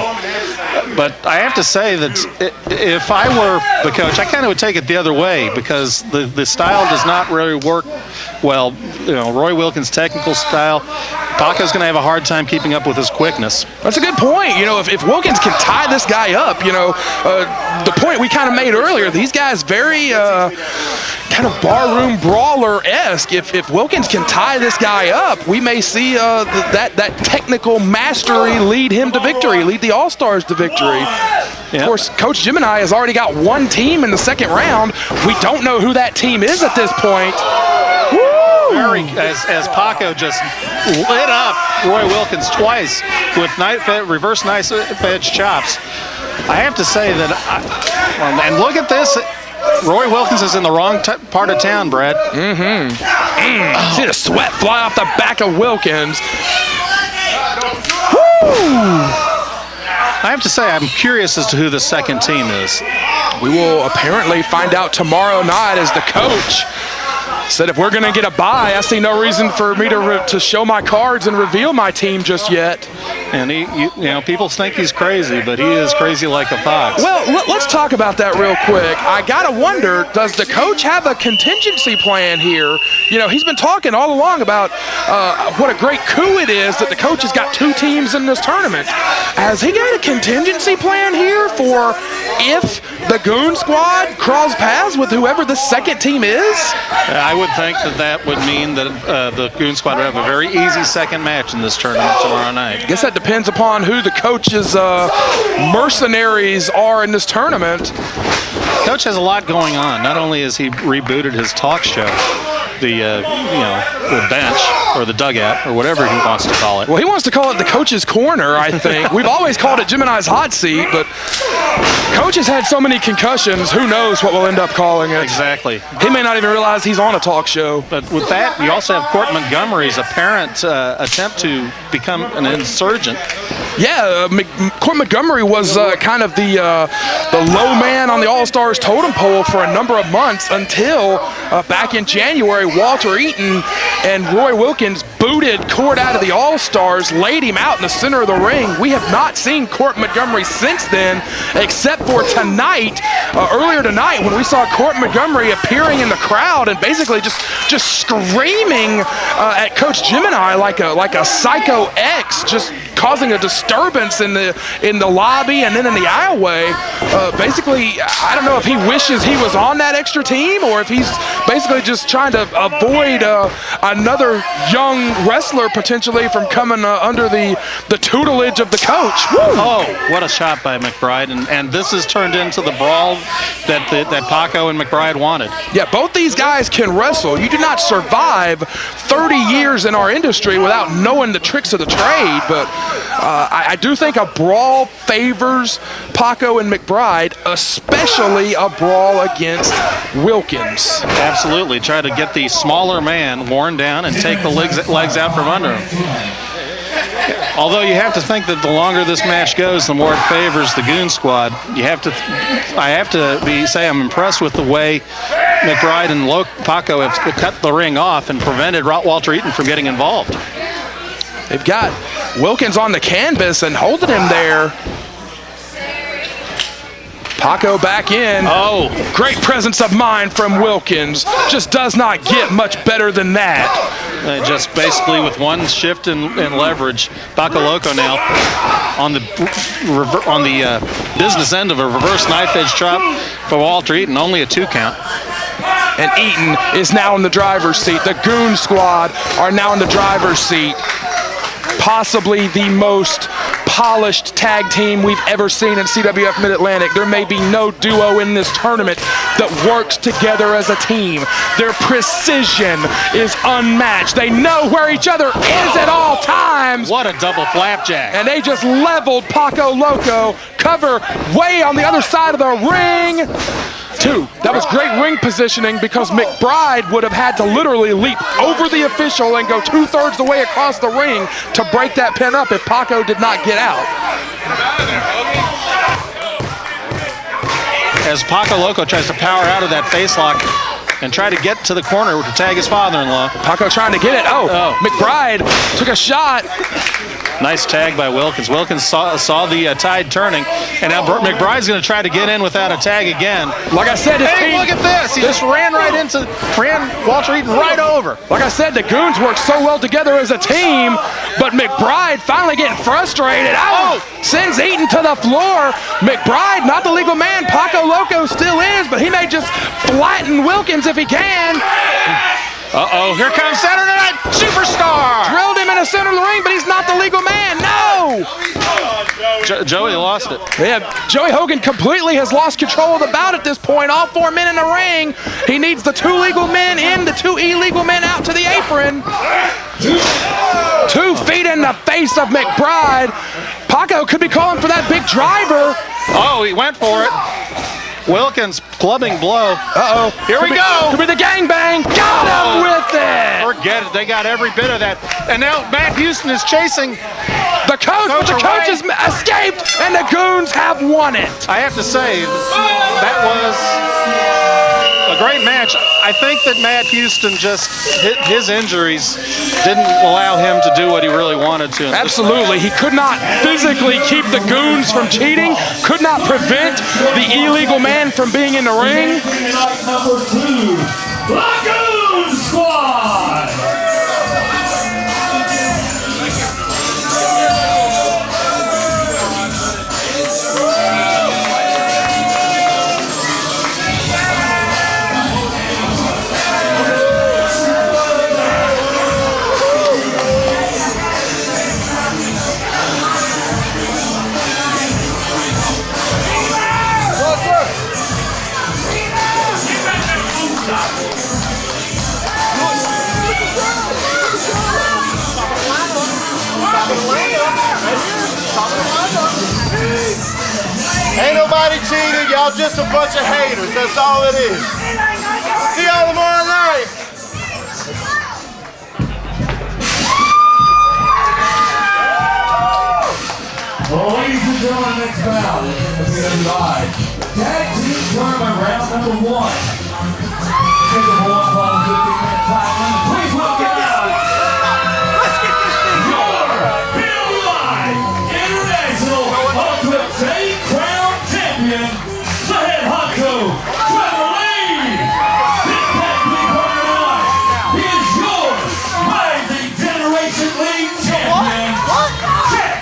But I have to say that if I were the coach, I kind of would take it the other way, because the style does not really work well. Roy Wilkins' technical style, Paco's going to have a hard time keeping up with his quickness. That's a good point. If Wilkins can tie this guy up, the point we kind of made earlier, these guys very kind of barroom brawler-esque. If Wilkins can tie this guy up, we may see that technical mastery lead him to victory, lead the All-Stars to victory. Yep. Of course, Coach Gemini has already got one team in the second round. We don't know who that team is at this point. As Paco just lit up Roy Wilkins twice with reverse knife edge chops. I have to say that, and look at this, Roy Wilkins is in the wrong part of town, Brad. See the sweat fly off the back of Wilkins. Woo! I have to say, I'm curious as to who the second team is. We will apparently find out tomorrow night, as the coach said if we're going to get a bye, I see no reason for me to show my cards and reveal my team just yet. And people think he's crazy, but he is crazy like a fox. Well, let's talk about that real quick. I got to wonder, does the coach have a contingency plan here? He's been talking all along about what a great coup it is that the coach has got two teams in this tournament. Has he got a contingency plan here for if the Goon Squad cross paths with whoever the second team is? I would think that would mean that the Goon Squad would have a very easy second match in this tournament tomorrow night. I guess that depends upon who the coach's mercenaries are in this tournament. Coach has a lot going on. Not only has he rebooted his talk show, the bench or the dugout or whatever he wants to call it. Well, he wants to call it the coach's corner, I think. We've always called it Gemini's hot seat, but Coach has had so many concussions, who knows what we'll end up calling it. Exactly. He may not even realize he's on a talk show. But with that, you also have Court Montgomery's apparent attempt to become an insurgent. Yeah, Court Montgomery was kind of the low man on the All-Stars totem pole for a number of months until back in January, Walter Eaton and Roy Wilkins booted Court out of the All-Stars, laid him out in the center of the ring. We have not seen Court Montgomery since then, except for tonight, earlier tonight, when we saw Court Montgomery appearing in the crowd and basically just screaming at Coach Gemini like a psycho X, just causing a disturbance in the lobby and then in the aisleway. Basically, I don't know if he wishes he was on that extra team or if he's basically just trying to avoid another young wrestler potentially from coming under the tutelage of the coach. Woo! Oh, what a shot by McBride, and this has turned into the brawl that Paco and McBride wanted. Yeah, both these guys can wrestle. You do not survive 30 years in our industry without knowing the tricks of the trade, but I do think a brawl favors Paco and McBride, especially a brawl against Wilkins. Absolutely. Try to get the smaller man worn down and take the legs out from under him. Although you have to think that the longer this match goes, the more it favors the Goon Squad. I have to say I'm impressed with the way McBride and Paco have cut the ring off and prevented Walter Eaton from getting involved. They've got Wilkins on the canvas and holding him there. Paco back in. Oh, great presence of mind from Wilkins. Just does not get much better than that. Just basically with one shift in leverage, Paco Loco now on the business end of a reverse knife edge chop for Walter Eaton, only a 2 count. And Eaton is now in the driver's seat. The Goon Squad are now in the driver's seat. Possibly the most polished tag team we've ever seen in CWF Mid-Atlantic. There may be no duo in this tournament that works together as a team. Their precision is unmatched. They know where each other is at all times. What a double flapjack. And they just leveled Paco Loco. Cover way on the other side of the ring. Two. That was great ring positioning because McBride would have had to literally leap over the official and go 2/3 the way across the ring to break that pin up if Paco did not get out. As Paco Loco tries to power out of that face lock and try to get to the corner to tag his father-in-law. Paco trying to get it. Oh, McBride took a shot. Nice tag by Wilkins. Wilkins saw the tide turning, and now McBride's going to try to get in without a tag again. Like I said, hey, look at this. He just ran Walter Eaton right over. Like I said, the Goons work so well together as a team, but McBride finally getting frustrated. Sends Eaton to the floor. McBride, not the legal man. Paco Loco still is, but he may just flatten Wilkins if he can. Uh-oh, here comes Saturday Night Superstar! Drilled him in the center of the ring, but he's not the legal man, no! Joey lost it. Yeah, Joey Hogan completely has lost control of the bout at this point. All 4 men in the ring. He needs the 2 legal men in, the 2 illegal men out to the apron. 2 feet in the face of McBride. Paco could be calling for that big driver. Oh, he went for it. Wilkins clubbing blow. Uh-oh. Here we go. Could be the gangbang. Got him with it. Forget it. They got every bit of that. And now Matt Houston is chasing the coach, but the coach has escaped, and the Goons have won it. I have to say, that was a great match. I think that Matt Houston just, his injuries didn't allow him to do what he really wanted to. Absolutely. He could not physically keep the Goons from cheating, could not prevent the illegal man from being in the ring. Number 2, the Goon Squad. Ain't nobody cheating, y'all just a bunch of haters, that's all it is. See y'all tomorrow night. Well, ladies and gentlemen, next bout is in the PWI. Tag Team Tournament round number 1. Scheduled for 1 fall 15-minute time limit. Please welcome out. Let's get this thing going. PWI International Ultimate State Crown Champion, the head honcho, Trevor. This tag team partner tonight is your Rising Generation League champion, Chet.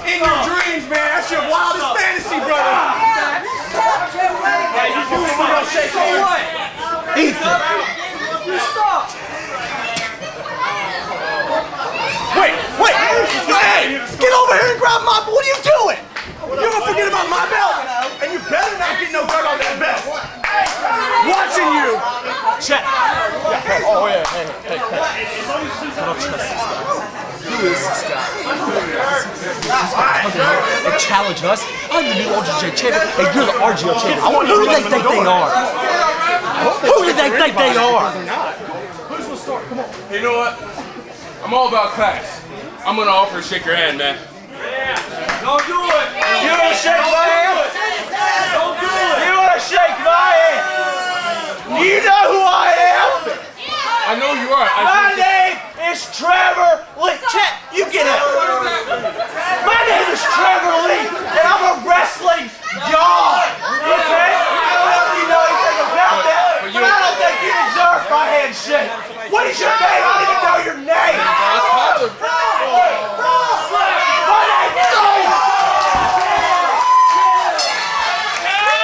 In your dreams, man. That's your wildest fantasy, brother. Hey, you doing what? I'll shake hands. Ethan. Wait. Hey, get over here and grab my. What are you doing? You ever forget about my belt? And you better not get no dirt on that belt. Watching you. Chet. Yeah. Oh, yeah. Hey. I don't trust this guy. Who is this guy? They challenge us. I'm the new RGJ champion, and you're the RGO champion. Who do they think they are? Who do they think they are? Who's gonna start? Come on. Hey, you know what? I'm all about class. I'm gonna offer to shake your hand, man. Yeah. Don't do it. You don't shake my hand. Don't do it. You wanna shake my hand? You know who I am? I know you are. My name is Trevor Lee. Chet, you get it. My name is Trevor Lee, and I'm a wrestling god. Okay? I don't know if you know anything about that, but I don't think you deserve my handshake. What is your name? I don't even know your name.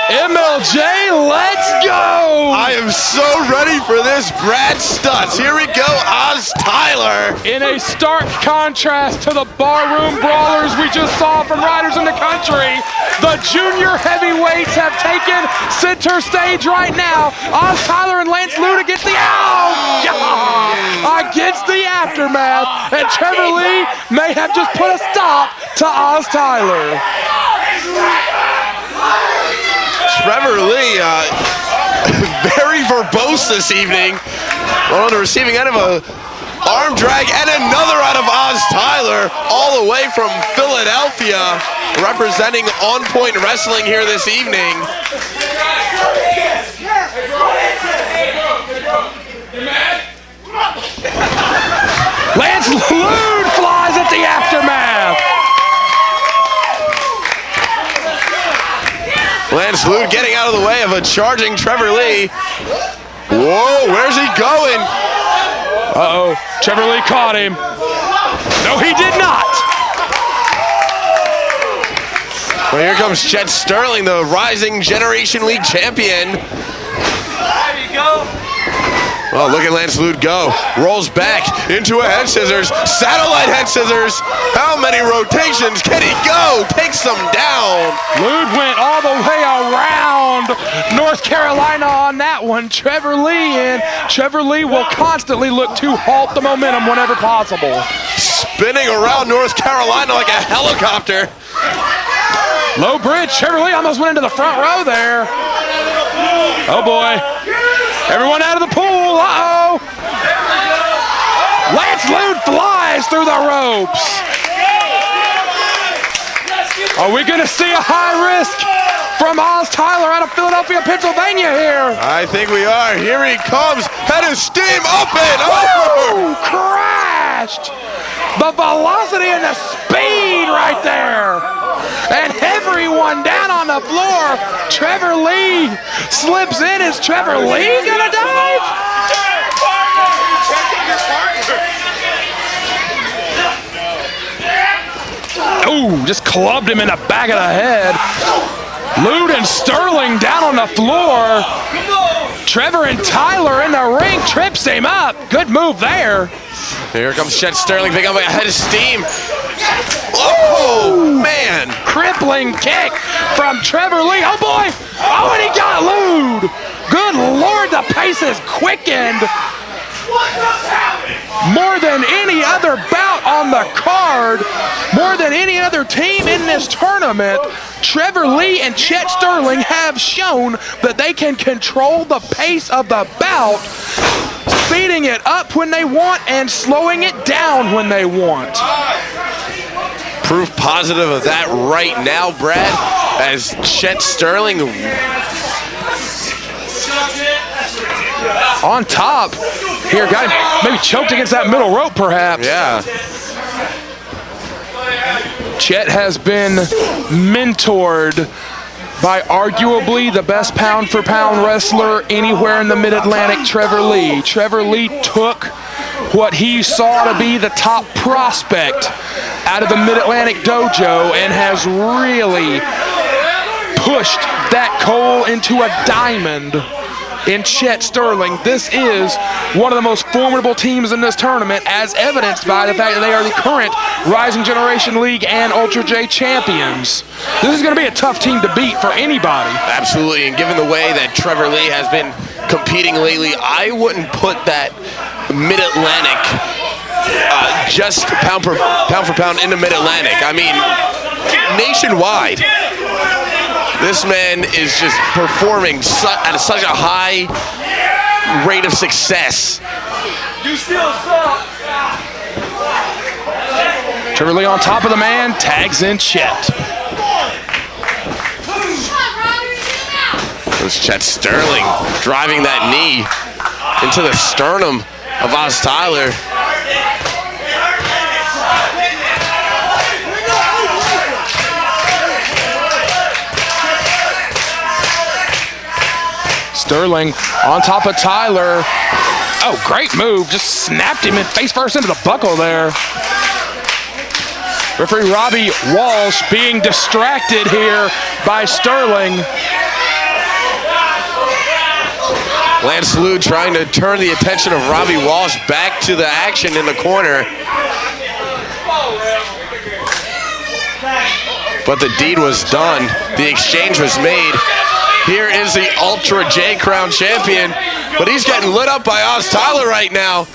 MLJ, let's go! I am so ready for this Brad Stutz. Here we go, Oz Tyler. In a stark contrast to the barroom brawlers we just saw from Riders in the Country, the junior heavyweights have taken center stage right now. Oz Tyler and Lance Lude against the against the aftermath, and Trevor Lee may have just put a stop to Oz Tyler. Trevor Lee, very verbose this evening. On the receiving end of a arm drag and another out of Oz Tyler, all the way from Philadelphia, representing On Point Wrestling here this evening. Lance Lude flies at the aftermath. Lance Lude getting out of the way of a charging Trevor Lee. Whoa, where's he going? Uh-oh, Trevor Lee caught him. No, he did not. Well, here comes Chet Sterling, the Rising Generation League champion. There you go. Well, look at Lance Lude go. Rolls back into a head scissors. Satellite head scissors. How many rotations can he go? Takes them down. Lude went all the way around North Carolina on that one. Trevor Lee in. Trevor Lee will constantly look to halt the momentum whenever possible. Spinning around North Carolina like a helicopter. Low bridge. Trevor Lee almost went into the front row there. Oh boy. Everyone out of the pool. Uh-oh. Lance Lude flies through the ropes. Are we going to see a high risk from Oz Tyler out of Philadelphia, Pennsylvania here? I think we are. Here he comes. Head of steam up and over. Crashed. The velocity and the speed right there. And everyone down on the floor. Trevor Lee slips in. Is Trevor Lee gonna dive? Ooh, just clubbed him in the back of the head. Lude and Sterling down on the floor. Trevor and Tyler in the ring. Trips him up. Good move there. Here comes Chet Sterling picking up a head of steam. Oh, man. Crippling kick from Trevor Lee. Oh, boy. Oh, and he got Lude. Good Lord, the pace is quickened. More than any other bout on the card, more than any other team in this tournament, Trevor Lee and Chet Sterling have shown that they can control the pace of the bout, speeding it up when they want and slowing it down when they want. Proof positive of that right now, Brad, as Chet Sterling on top here, got him maybe choked against that middle rope perhaps. Yeah. Chet has been mentored by arguably the best pound-for-pound wrestler anywhere in the Mid-Atlantic, Trevor Lee. Trevor Lee took what he saw to be the top prospect out of the Mid-Atlantic dojo and has really pushed that coal into a diamond in Chet Sterling. This is one of the most formidable teams in this tournament, as evidenced by the fact that they are the current Rising Generation League and Ultra J champions. This is going to be a tough team to beat for anybody. Absolutely, and given the way that Trevor Lee has been competing lately, I wouldn't put that Mid-Atlantic just pound for pound in the Mid-Atlantic. I mean, nationwide. This man is just performing at such a high rate of success. You still suck. Trevor Lee on top of the man, tags in Chet. It was Chet Sterling driving that knee into the sternum of Oz Tyler. Sterling on top of Tyler. Oh, great move. Just snapped him in face first into the buckle there. Referee Robbie Walsh being distracted here by Sterling. Lance Lude trying to turn the attention of Robbie Walsh back to the action in the corner. But the deed was done. The exchange was made. Here is the Ultra J Crown champion, but he's getting lit up by Oz Tyler right now.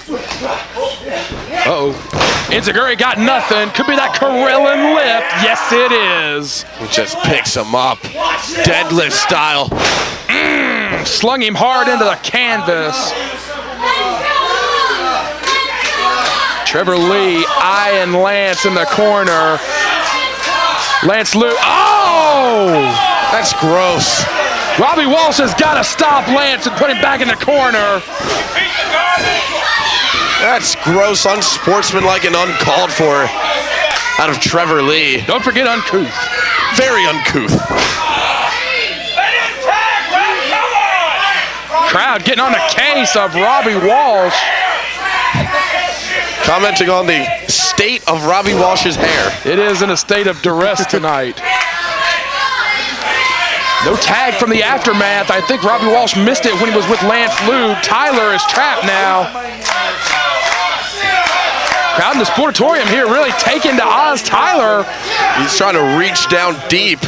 Uh-oh. Enziguri got nothing. Could be that Karelin lift. Yes, it is. He just picks him up. Deadlift style. Slung him hard into the canvas. Trevor Lee eyeing Lance in the corner. Lance Lude. Oh! That's gross. Robbie Walsh has got to stop Lance and put him back in the corner. That's gross, unsportsmanlike, and uncalled for out of Trevor Lee. Don't forget uncouth. Very uncouth. Crowd getting on the case of Robbie Walsh. Commenting on the state of Robbie Walsh's hair. It is in a state of duress tonight. No tag from the aftermath. I think Robbie Walsh missed it when he was with Lance Lude. Tyler is trapped now. Crowd in the Sportatorium here really taking to Oz Tyler. He's trying to reach down deep.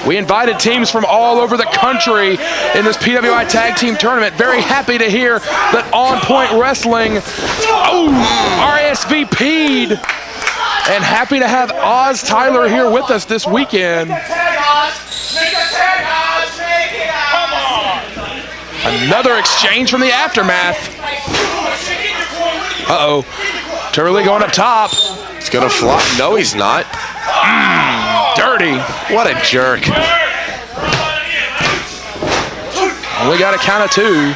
We invited teams from all over the country in this PWI Tag Team Tournament. Very happy to hear that On Point Wrestling, RSVP'd. And happy to have Oz Tyler here with us this weekend. Another exchange from the aftermath. Uh-oh. Trevor Lee going up top. He's gonna flop. No, he's not. Dirty. What a jerk. Only got a count of two.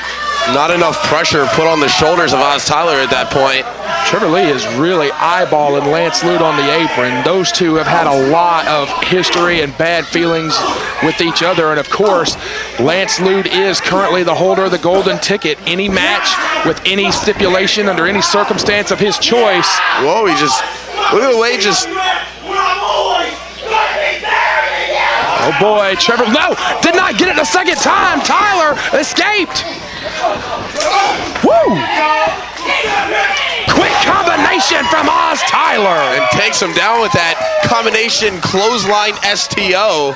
Not enough pressure put on the shoulders of Oz Tyler at that point. Trevor Lee is really eyeballing Lance Lude on the apron. Those two have had a lot of history and bad feelings with each other. And of course, Lance Lude is currently the holder of the golden ticket. Any match with any stipulation under any circumstance of his choice. Whoa, he just, look at the way he just. Oh boy, Trevor, no, did not get it the second time. Tyler escaped. Woo! Quick combination from Oz Tyler. And takes him down with that combination clothesline STO.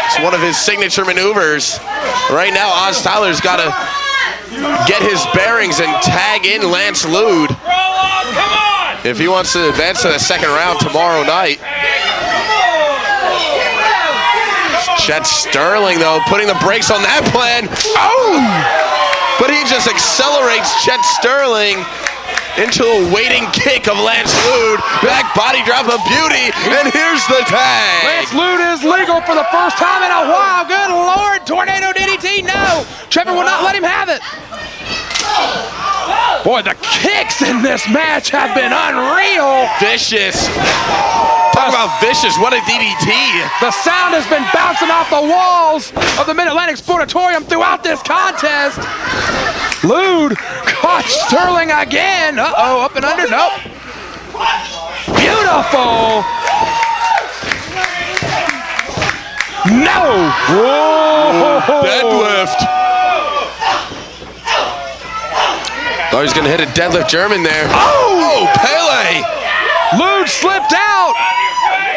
It's one of his signature maneuvers. Right now, Oz Tyler's got to get his bearings and tag in Lance Lude if he wants to advance to the second round tomorrow night. Chet Sterling, though, putting the brakes on that plan. Oh! But he just accelerates Chet Sterling into a waiting kick of Lance Lude. Back body drop of beauty, and here's the tag. Lance Lude is legal for the first time in a while. Good Lord, tornado DDT, no. Trevor will not let him have it. Boy, the kicks in this match have been unreal. Vicious. Talk about vicious, what a DDT. The sound has been bouncing off the walls of the Mid-Atlantic Sportatorium throughout this contest. Lude caught Sterling again. Uh-oh, up and under, nope. Beautiful. No. Whoa. Deadlift. Thought he was gonna hit a deadlift German there. Oh, Pele. Lude slipped out.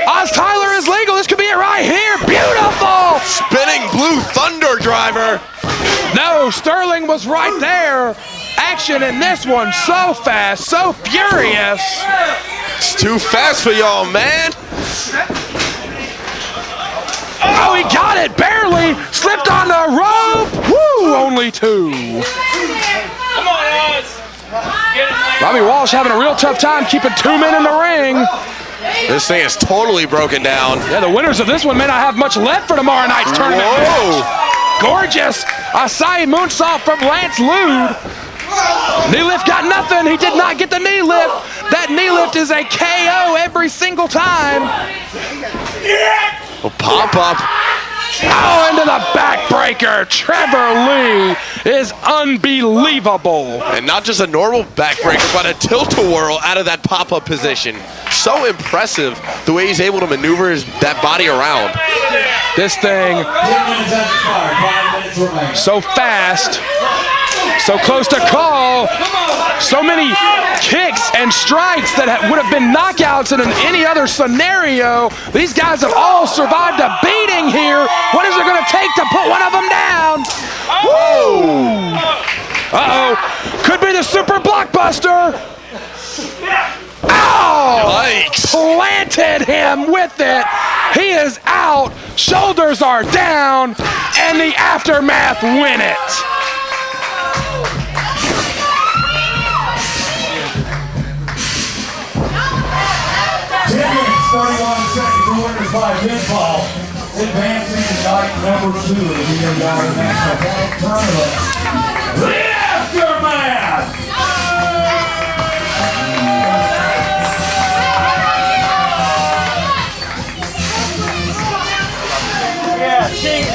Oz Tyler is legal. This could be it right here. Beautiful. Spinning blue thunder driver. No, Sterling was right there. Action in this one so fast, so furious. It's too fast for y'all, man. Oh, he got it, barely. Slipped on the rope. Woo, only 2. Come on, Oz. Robbie Walsh having a real tough time keeping 2 men in the ring. This thing is totally broken down. Yeah, the winners of this one may not have much left for tomorrow night's tournament. Whoa. Gorgeous. A side moonsault from Lance Lude. Knee lift got nothing. He did not get the knee lift. That knee lift is a KO every single time. Pop up. Oh, into the backbreaker. Trevor Lee is unbelievable. And not just a normal backbreaker, but a tilt-a-whirl out of that pop-up position. So impressive the way he's able to maneuver that body around. This thing, so fast, so close to call, so many kicks and strikes that would have been knockouts in any other scenario. These guys have all survived a beating here. What is it going to take to put one of them down? Woo! Uh-oh, could be the super blockbuster. Ow! Yikes. Planted him with it. He is out, shoulders are down, and the Aftermath win it. Seconds, the winners by pinfall, advancing to night number 2 of the PWI National Tournament. The Aftermath! Yeah, cheat,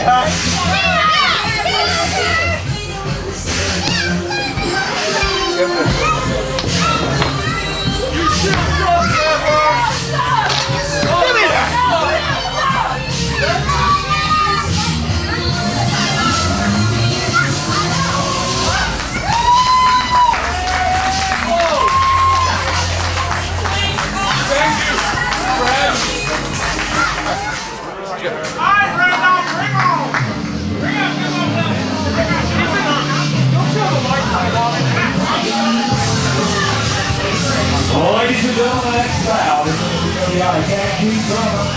Ladies and gentlemen, next round is the PWI Tag Team Tournament.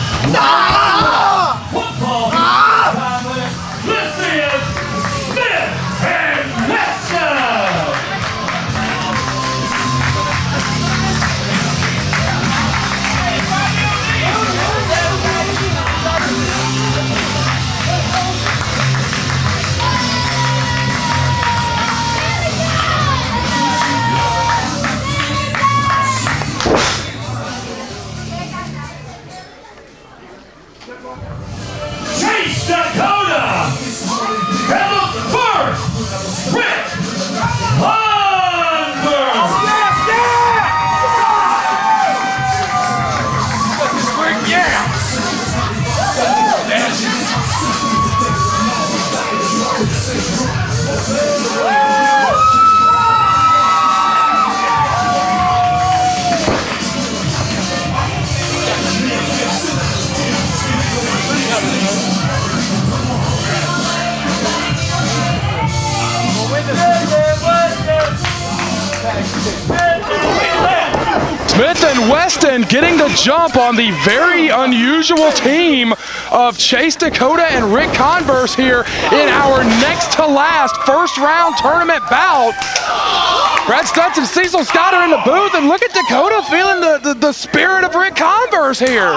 Football time limit. This is Smith and Weston. Dakota! Head first! Rick! Smith and Weston getting the jump on the very unusual team of Chase Dakota and Rick Converse here in our next to last first round tournament bout. Brad Stutz and Cecil Scott are in the booth, and look at Dakota feeling the spirit of Rick Converse here.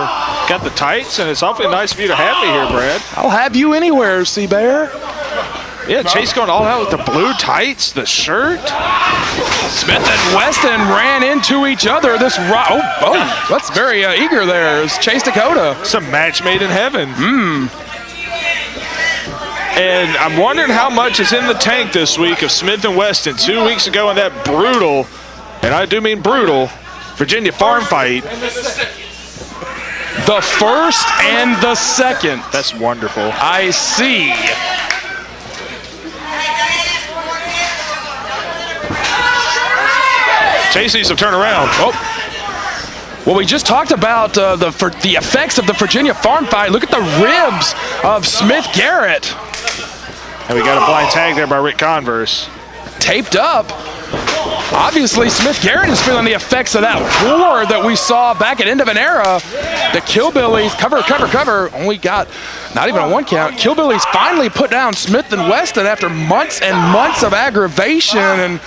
Got the tights, and it's awfully nice of you to have me here, Brad. I'll have you anywhere, Sea-Bear. Yeah, Chase going all out with the blue tights, the shirt. Smith and Weston ran into each other. That's very eager there. It's Chase Dakota. Some match made in heaven. And I'm wondering how much is in the tank this week of Smith and Weston. 2 weeks ago in that brutal, and I do mean brutal, Virginia farm fight. The first and the second. That's wonderful. I see. Chase needs to turn around. Oh. Well, we just talked about the effects of the Virginia farm fight. Look at the ribs of Smith Garrett. And we got a blind tag there by Rick Converse. Taped up. Obviously, Smith Garrett is feeling the effects of that war that we saw back at End of an Era. The Killbillies, cover, only got not even a 1 count. Killbillies finally put down Smith and Weston after months and months of aggravation, and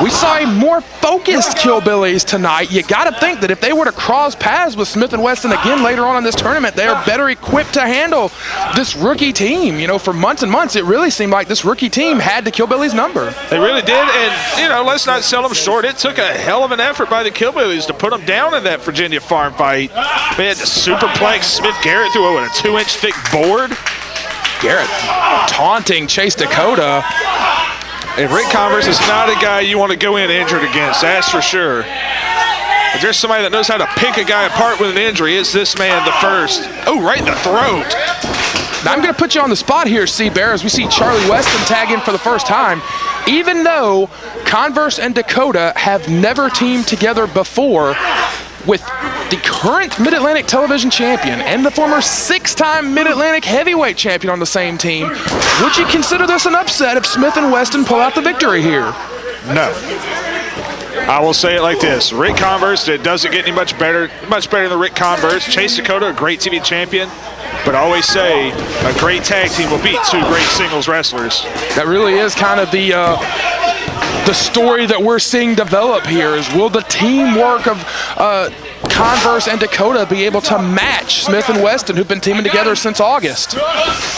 we saw a more focused Killbillies tonight. You got to think that if they were to cross paths with Smith and Weston again later on in this tournament, they are better equipped to handle this rookie team. You know, for months and months, it really seemed like this rookie team had the Killbillies number. They really did, and, you know, let's not sell them short. It took a hell of an effort by the Killbillies to put them down in that Virginia farm fight. They had to superplex Smith Garrett through a 2-inch thick board. Garrett taunting Chase Dakota. And Rick Converse is not a guy you want to go in injured against, that's for sure. If there's somebody that knows how to pick a guy apart with an injury, it's this man, the first. Oh, right in the throat. Now, I'm going to put you on the spot here, C-Bear, as we see Charlie Weston tag in for the first time. Even though Converse and Dakota have never teamed together before, with the current Mid-Atlantic television champion and the former 6-time Mid-Atlantic heavyweight champion on the same team, would you consider this an upset if Smith and Weston pull out the victory here? No. I will say it like this. Rick Converse, it doesn't get any much better than Rick Converse. Chase Dakota, a great TV champion. But I always say a great tag team will beat 2 great singles wrestlers. That really is kind of the story that we're seeing develop here is, will the teamwork of Converse and Dakota be able to match Smith and Weston, who've been teaming together since August?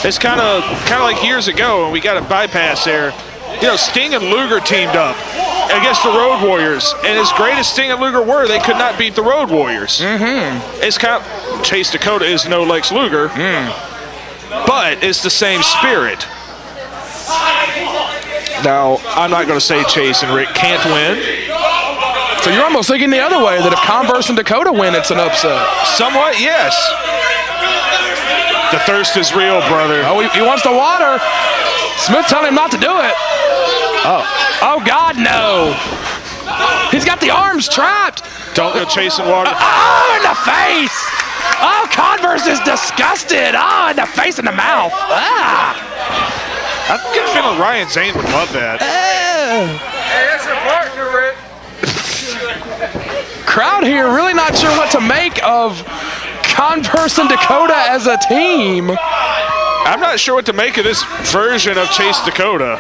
It's kind of like years ago when we got a bypass there. You know, Sting and Luger teamed up against the Road Warriors, and as great as Sting and Luger were, they could not beat the Road Warriors. It's kind of, Chase Dakota is no Lex Luger, but it's the same spirit. Now, I'm not going to say Chase and Rick can't win. So you're almost thinking the other way, that if Converse and Dakota win, it's an upset. Somewhat, yes. The thirst is real, brother. Oh, he wants the water. Smith telling him not to do it. Oh, God, no. He's got the arms trapped. Don't go chasing water. Oh, in the face. Oh, Converse is disgusted. Oh, in the face and the mouth. Ah. I get a feeling Ryan Zane would love that. Hey, that's your partner, Rick. Crowd here really not sure what to make of Converse and Dakota as a team. I'm not sure what to make of this version of Chase Dakota.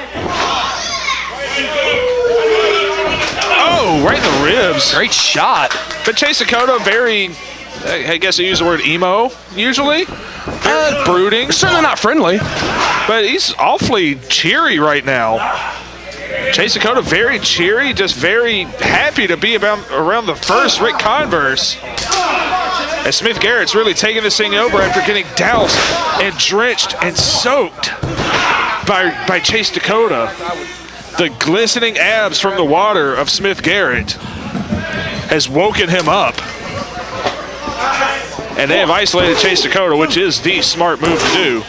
Oh, right in the ribs. Great shot. But Chase Dakota, very, I guess I use the word emo, usually. Very brooding. Certainly not friendly. But he's awfully cheery right now. Chase Dakota, very cheery, just very happy to be around the first Rick Converse. And Smith Garrett's really taking this thing over after getting doused and drenched and soaked by Chase Dakota. The glistening abs from the water of Smith Garrett has woken him up. And they have isolated Chase Dakota, which is the smart move to do.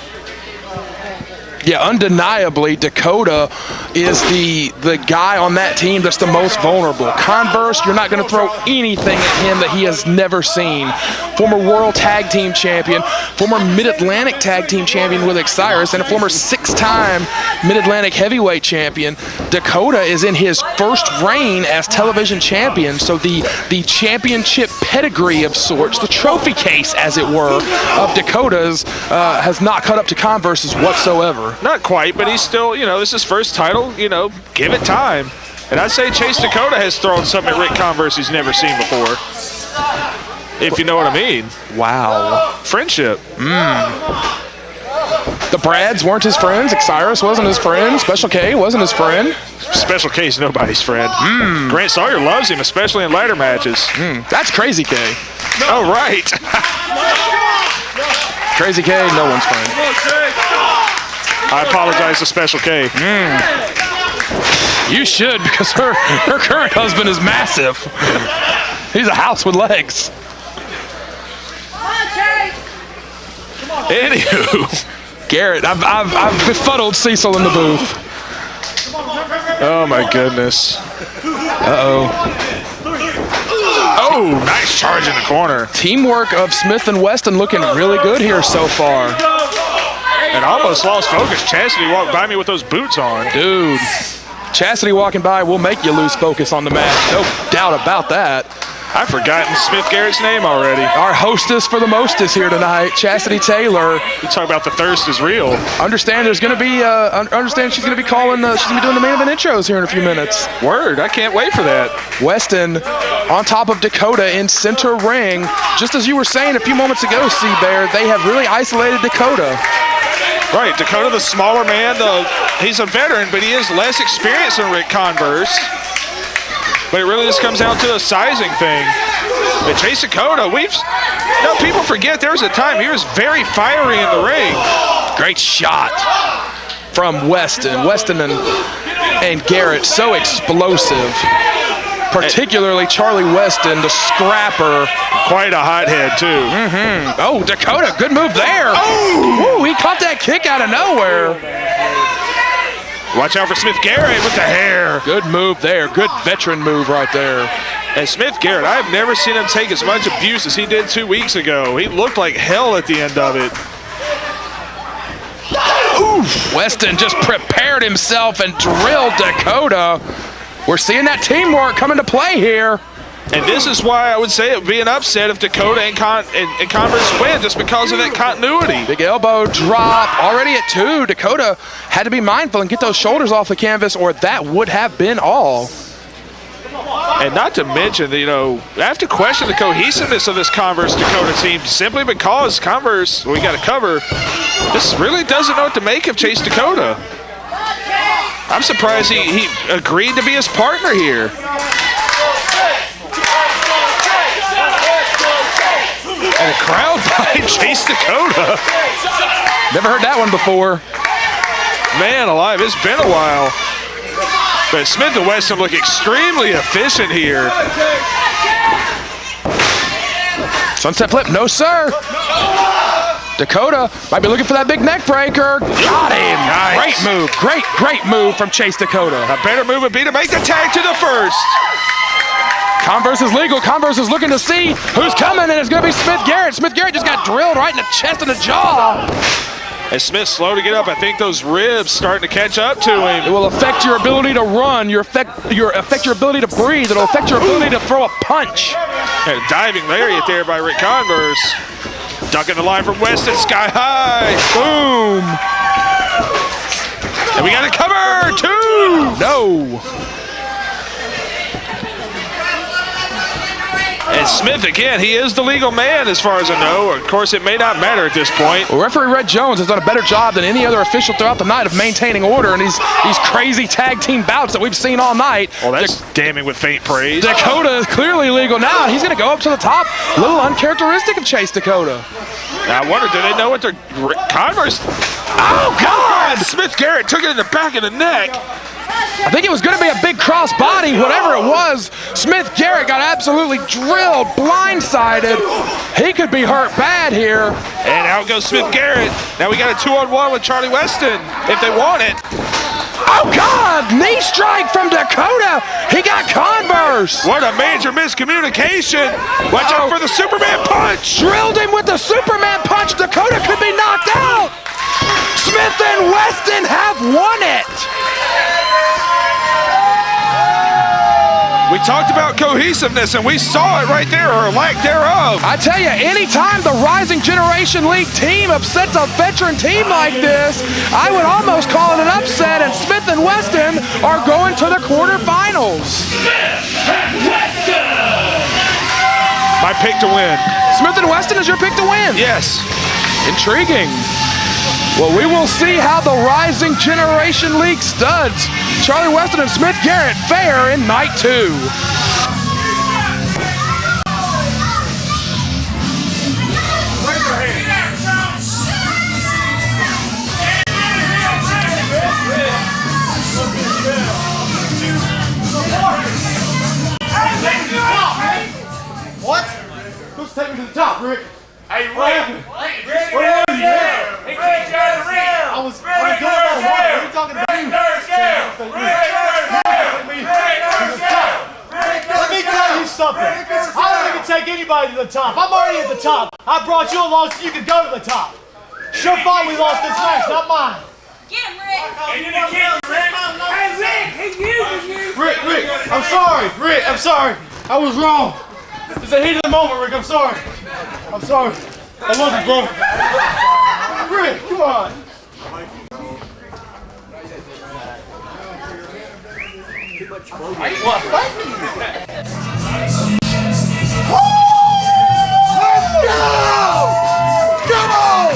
Yeah, undeniably, Dakota is the guy on that team that's the most vulnerable. Converse, you're not going to throw anything at him that he has never seen. Former World Tag Team Champion, former Mid-Atlantic Tag Team Champion with Cyrus, and a former 6-time Mid-Atlantic Heavyweight Champion. Dakota is in his first reign as television champion, so the championship pedigree of sorts, the trophy case, as it were, of Dakota's has not caught up to Converse's whatsoever. Not quite, but he's still, you know, this is his first title, you know, give it time. And I'd say Chase Dakota has thrown something at Rick Converse he's never seen before. If you know what I mean. Wow. Friendship. The Brads weren't his friends. Cyrus wasn't his friend. Special K wasn't his friend. Special K's nobody's friend. Grant Sawyer loves him, especially in ladder matches. That's Crazy K. Oh, right. Crazy K, no one's friend. I apologize to Special K. You should, because her current husband is massive. He's a house with legs. Anywho, Garrett, I've befuddled Cecil in the booth. Oh my goodness. Oh, nice charge in the corner. Teamwork of Smith and Weston looking really good here so far. And almost lost focus. Cassidy walked by me with those boots on. Dude, Cassidy walking by will make you lose focus on the match. No doubt about that. I've forgotten Smith Garrett's name already. Our hostess for the mostest here tonight, Chastity Taylor. You talk about the thirst is real. Understand there's going to be, understand she's going to be calling, she's going to be doing the main event intros here in a few minutes. Word, I can't wait for that. Weston on top of Dakota in center ring. Just as you were saying a few moments ago, C-Bear, they have really isolated Dakota. Right, Dakota, the smaller man, he's a veteran, but he is less experienced than Rick Converse. But it really just comes down to a sizing thing. But Chase Dakota, people forget there was a time he was very fiery in the ring. Great shot from Weston. Weston and Garrett, so explosive. Particularly Charlie Weston, the scrapper. Quite a hothead, too. Oh, Dakota, good move there. Oh, he caught that kick out of nowhere. Watch out for Smith Garrett with the hair. Good move there. Good veteran move right there. And Smith Garrett, I've never seen him take as much abuse as he did 2 weeks ago. He looked like hell at the end of it. Oof. Weston just prepared himself and drilled Dakota. We're seeing that teamwork come into play here. And this is why I would say it would be an upset if Dakota and Converse win, just because of that continuity. Big elbow drop, already at 2. Dakota had to be mindful and get those shoulders off the canvas, or that would have been all. And not to mention, I have to question the cohesiveness of this Converse-Dakota team simply because Converse, we got to cover, this really doesn't know what to make of Chase Dakota. I'm surprised he agreed to be his partner here. And a crowd behind Chase Dakota. Never heard that one before. Man alive, it's been a while. But Smith and Weston look extremely efficient here. Sunset flip, no sir. Dakota might be looking for that big neck breaker. Got him. Nice. Great move, great move from Chase Dakota. A better move would be to make the tag to the first. Converse is legal. Converse is looking to see who's coming, and it's going to be Smith Garrett. Smith Garrett just got drilled right in the chest and the jaw. And Smith's slow to get up. I think those ribs starting to catch up to him. It will affect your ability to run, affect your ability to breathe. It'll affect your ability to throw a punch. And a diving lariat there by Rick Converse. Ducking the line from Weston, sky high. Boom. And we got a cover, 2. No. And Smith, again, he is the legal man as far as I know. Of course, it may not matter at this point. Well, referee Red Jones has done a better job than any other official throughout the night of maintaining order in these crazy tag team bouts that we've seen all night. Well, that's damning with faint praise. Dakota is clearly legal now, and he's going to go up to the top. A little uncharacteristic of Chase Dakota. Now, I wonder, do they know what their Converse? Oh, God! Smith Garrett took it in the back of the neck. I think it was going to be a big cross body, whatever it was. Smith Garrett got absolutely drilled, blindsided. He could be hurt bad here. And out goes Smith Garrett. Now we got a 2-on-1 with Charlie Weston, if they want it. Oh, God! Knee strike from Dakota. He got Converse. What a major miscommunication. Watch out for the Superman punch. Drilled him with the Superman punch. Dakota could be knocked out. Smith and Weston have won it. We talked about cohesiveness, and we saw it right there, or lack thereof. I tell you, anytime the Rising Generation League team upsets a veteran team like this, I would almost call it an upset, and Smith and Weston are going to the quarterfinals. My pick to win. Smith and Weston is your pick to win? Yes. Intriguing. Well, we will see how the Rising Generation League studs Charlie Weston and Smith Garrett fare in night 2. supposed to take me to the top, Rick. Hey, Rick. Where are you, man? I was doing my work. What are you talking about? Let me tell you something. I don't even take anybody to the top. I'm already at the top. I brought you along so you could go to the top. It's your fault we lost this match, not mine. Get him, Rick. Hey, you're the kid, Rick. Hey, Rick, he uses you. Rick, I'm sorry. Rick, I'm sorry. I was wrong. It's the heat of the moment, Rick. I'm sorry. I'm sorry. I love you, bro. Rick, come on. Well, thank you. Let's go! Come on!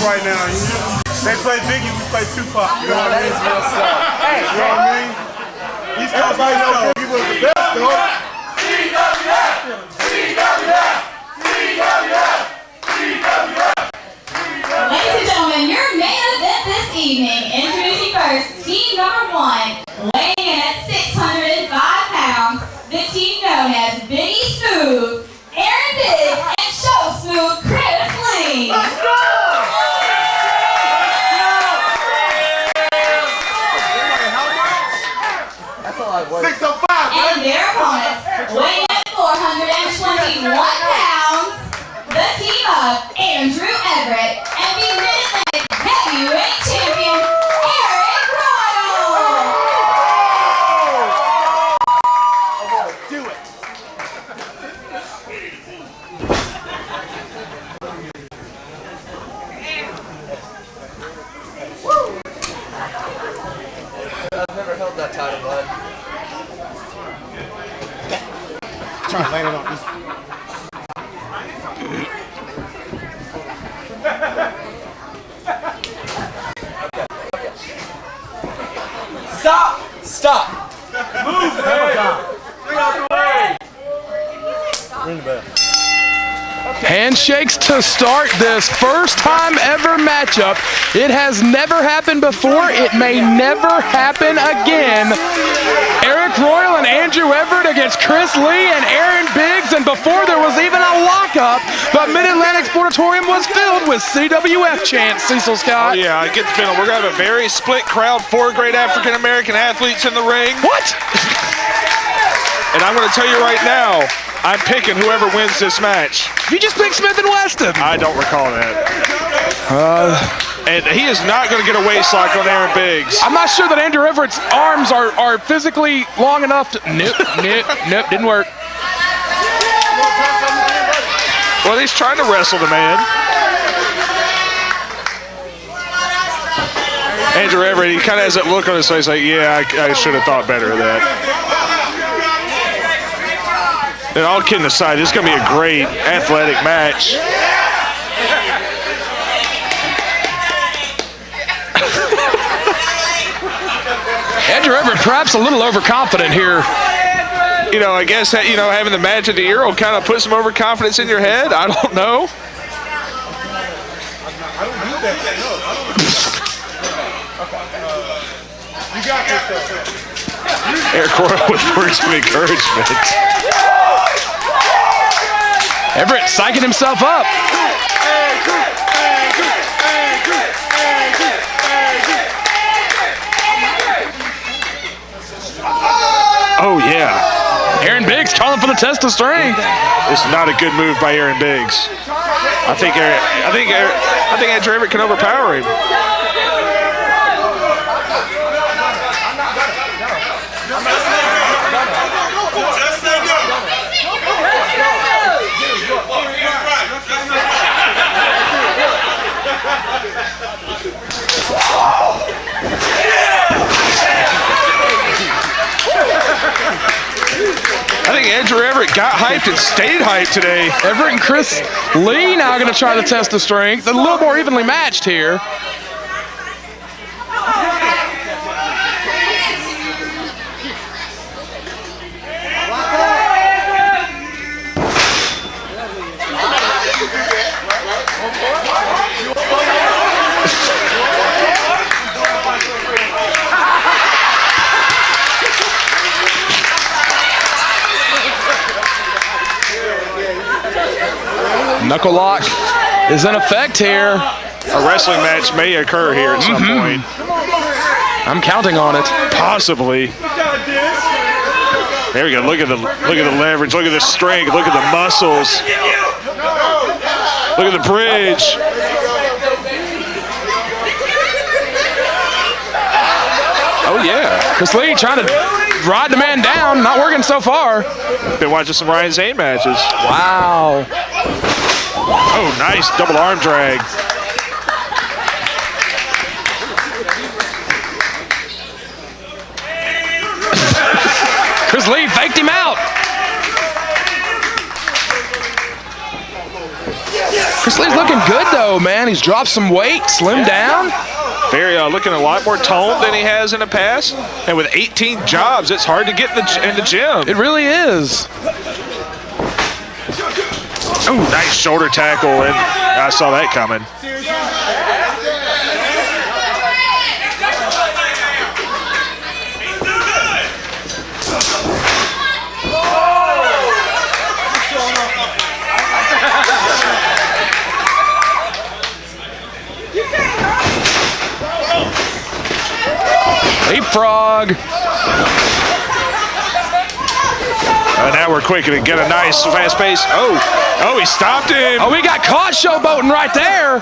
Right now, you know? They play Biggie, we play Tupac. You know what I mean? Hey, you know what I mean? East Coast, I know Biggie was the best, though. CWF! CWF! CWF! CWF! Ladies and gentlemen, your main event this evening, introducing first team number 1, weighing in at 605 pounds, the team known as Biggie Smooth, Aaron Biggs, and Show Smooth Chris Lee. Let's go! And their opponents, weighing in at 421 pounds, the team of Andrew Everett and the Mid-Atlantic Heavyweight Champion, Aric. Do it. I've never held that title, bud. Try to land it on this. Stop! Stop! Move, man! Bring out the way! Ring the bell. Handshakes to start this first time ever matchup. It has never happened before. It may never happen again. Aric Royal and Andrew Everett against Chris Lee and Aaron Biggs, and before there was even a lockup, but Mid-Atlantic Sportatorium was filled with CWF chants, Cecil Scott. Oh, yeah, it gets filled. We're going to have a very split crowd, 4 great African-American athletes in the ring. What? And I'm going to tell you right now, I'm picking whoever wins this match. You just picked Smith and Weston. I don't recall that. And he is not going to get a waist lock on Aaron Biggs. I'm not sure that Andrew Everett's arms are physically long enough to... Nope, didn't work. Well, he's trying to wrestle the man. Andrew Everett, he kind of has that look on his face like, yeah, I should have thought better of that. And all kidding aside, this is going to be a great athletic match. perhaps a little overconfident here. You know, I guess that, you know, having the match of the year will kind of put some overconfidence in your head. I don't know. You got this though. Aric Royal with words of encouragement. Everett psyching himself up. Oh, yeah. Aaron Biggs calling for the test of strength. This is not a good move by Aaron Biggs. I think Andrew Everett can overpower him. I think Andrew Everett got hyped and stayed hyped today. Everett and Chris Lee now going to try the test of strength. A little more evenly matched here. Knuckle lock is in effect here. A wrestling match may occur here at some point. I'm counting on it. Possibly. There we go. Look at the leverage. Look at the strength. Look at the muscles. Look at the bridge. Oh yeah. Chris Lee trying to ride the man down. Not working so far. Been watching some Ryan Zane matches. Wow. Oh, nice double arm drag. Chris Lee faked him out. Chris Lee's looking good though, man. He's dropped some weight, slimmed down. Very looking a lot more toned than he has in the past. And with 18 jobs, it's hard to get in the gym. It really is. Oh, nice shoulder tackle, and I saw that coming. Leapfrog. Now we're quick to get a nice fast pace. Oh, he stopped him. Oh, we got caught showboating right there.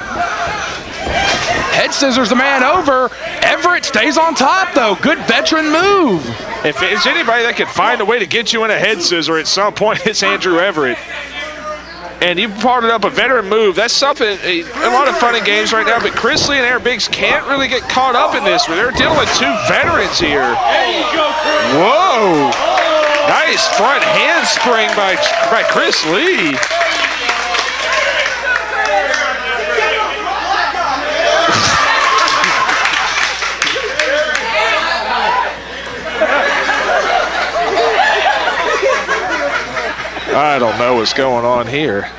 Head scissors the man over. Everett stays on top though. Good veteran move. If it's anybody that can find a way to get you in a head scissor at some point, it's Andrew Everett. And you brought up a veteran move. That's something, a lot of fun in games right now, but Chris Lee and Aaron Biggs can't really get caught up in this. They're dealing with two veterans here. Whoa. Nice front handspring by Chris Lee. I don't know what's going on here.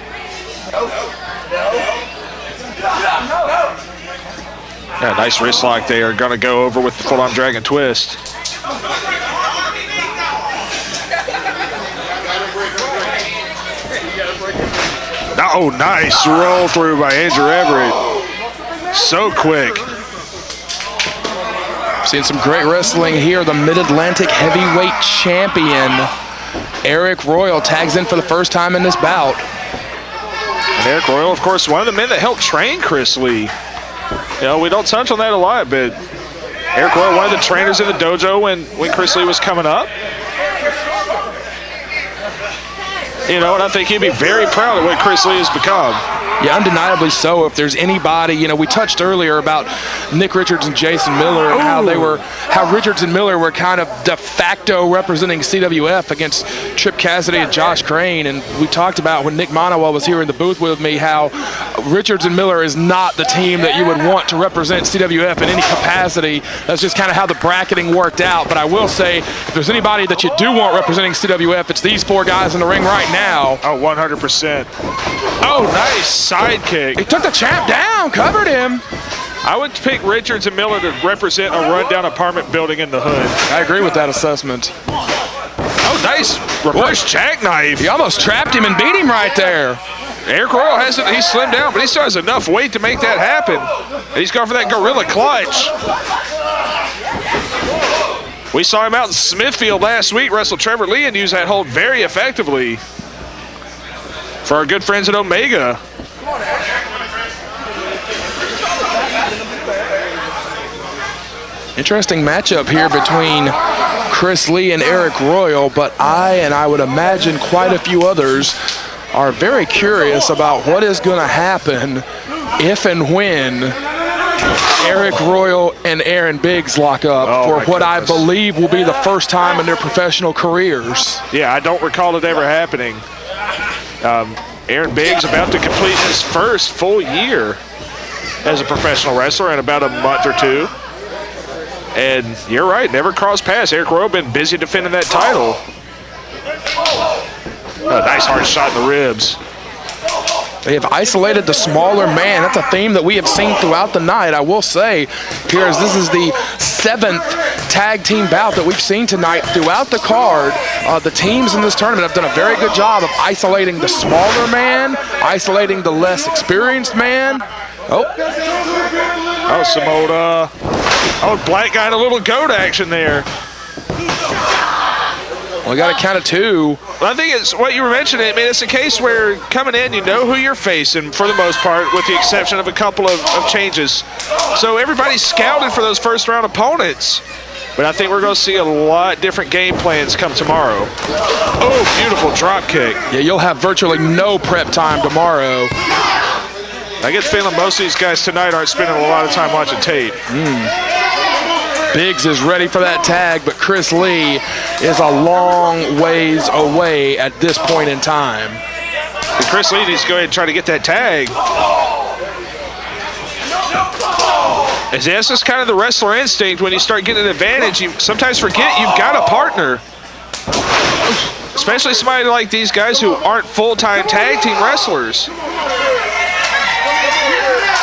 Yeah, nice wrist lock there. Going to go over with the full-on dragon twist. Oh, nice roll through by Andrew Everett. So quick. Seeing some great wrestling here. The Mid-Atlantic Heavyweight Champion, Aric Royal, tags in for the first time in this bout. And Aric Royal, of course, one of the men that helped train Chris Lee. You know, we don't touch on that a lot, but Aric Royal, one of the trainers in the dojo when Chris Lee was coming up. You know, and I think he'd be very proud of what Chris Lee has become. Yeah, undeniably so. If there's anybody, you know, we touched earlier about Nick Richards and Jason Miller and how Richards and Miller were kind of de facto representing CWF against Tripp Cassidy and Josh Crane. And we talked about when Nick Manawa was here in the booth with me how Richards and Miller is not the team that you would want to represent CWF in any capacity. That's just kind of how the bracketing worked out. But I will say, if there's anybody that you do want representing CWF, it's these 4 guys in the ring right now. Oh, 100%. Oh, nice sidekick. He took the champ down, covered him. I would pick Richards and Miller to represent a rundown apartment building in the hood. I agree with that assessment. Oh, nice reverse jackknife. He almost trapped him and beat him right there. Aric Royal hasn't, he's slimmed down, but he still has enough weight to make that happen. And he's going for that gorilla clutch. We saw him out in Smithfield last week wrestle Trevor Lee and use that hold very effectively for our good friends at Omega. Interesting matchup here between Chris Lee and Aric Royal, but I would imagine quite a few others are very curious about what is going to happen if and when Aric Royal and Aaron Biggs lock up for what I believe will be the first time in their professional careers. Yeah, I don't recall it ever happening. Aaron Biggs about to complete his first full year as a professional wrestler in about a month or two. And you're right, never crossed paths. Aric Royal been busy defending that title. Oh, nice hard shot in the ribs. They have isolated the smaller man. That's a theme that we have seen throughout the night. I will say, here as this is the 7th tag team bout that we've seen tonight throughout the card. The teams in this tournament have done a very good job of isolating the smaller man, isolating the less experienced man. Oh, some old black guy and a little goat action there. Well, we got a count of 2. Well, I think it's what you were mentioning. I mean, it's a case where coming in, you know who you're facing for the most part, with the exception of a couple of changes. So everybody's scouted for those first round opponents. But I think we're going to see a lot different game plans come tomorrow. Oh, beautiful drop kick. Yeah, you'll have virtually no prep time tomorrow. I get the feeling most of these guys tonight aren't spending a lot of time watching tape. Biggs is ready for that tag, but Chris Lee is a long ways away at this point in time. And Chris Lee needs to go ahead and try to get that tag. That's just kind of the wrestler instinct. When you start getting an advantage, you sometimes forget you've got a partner. Especially somebody like these guys who aren't full-time tag team wrestlers.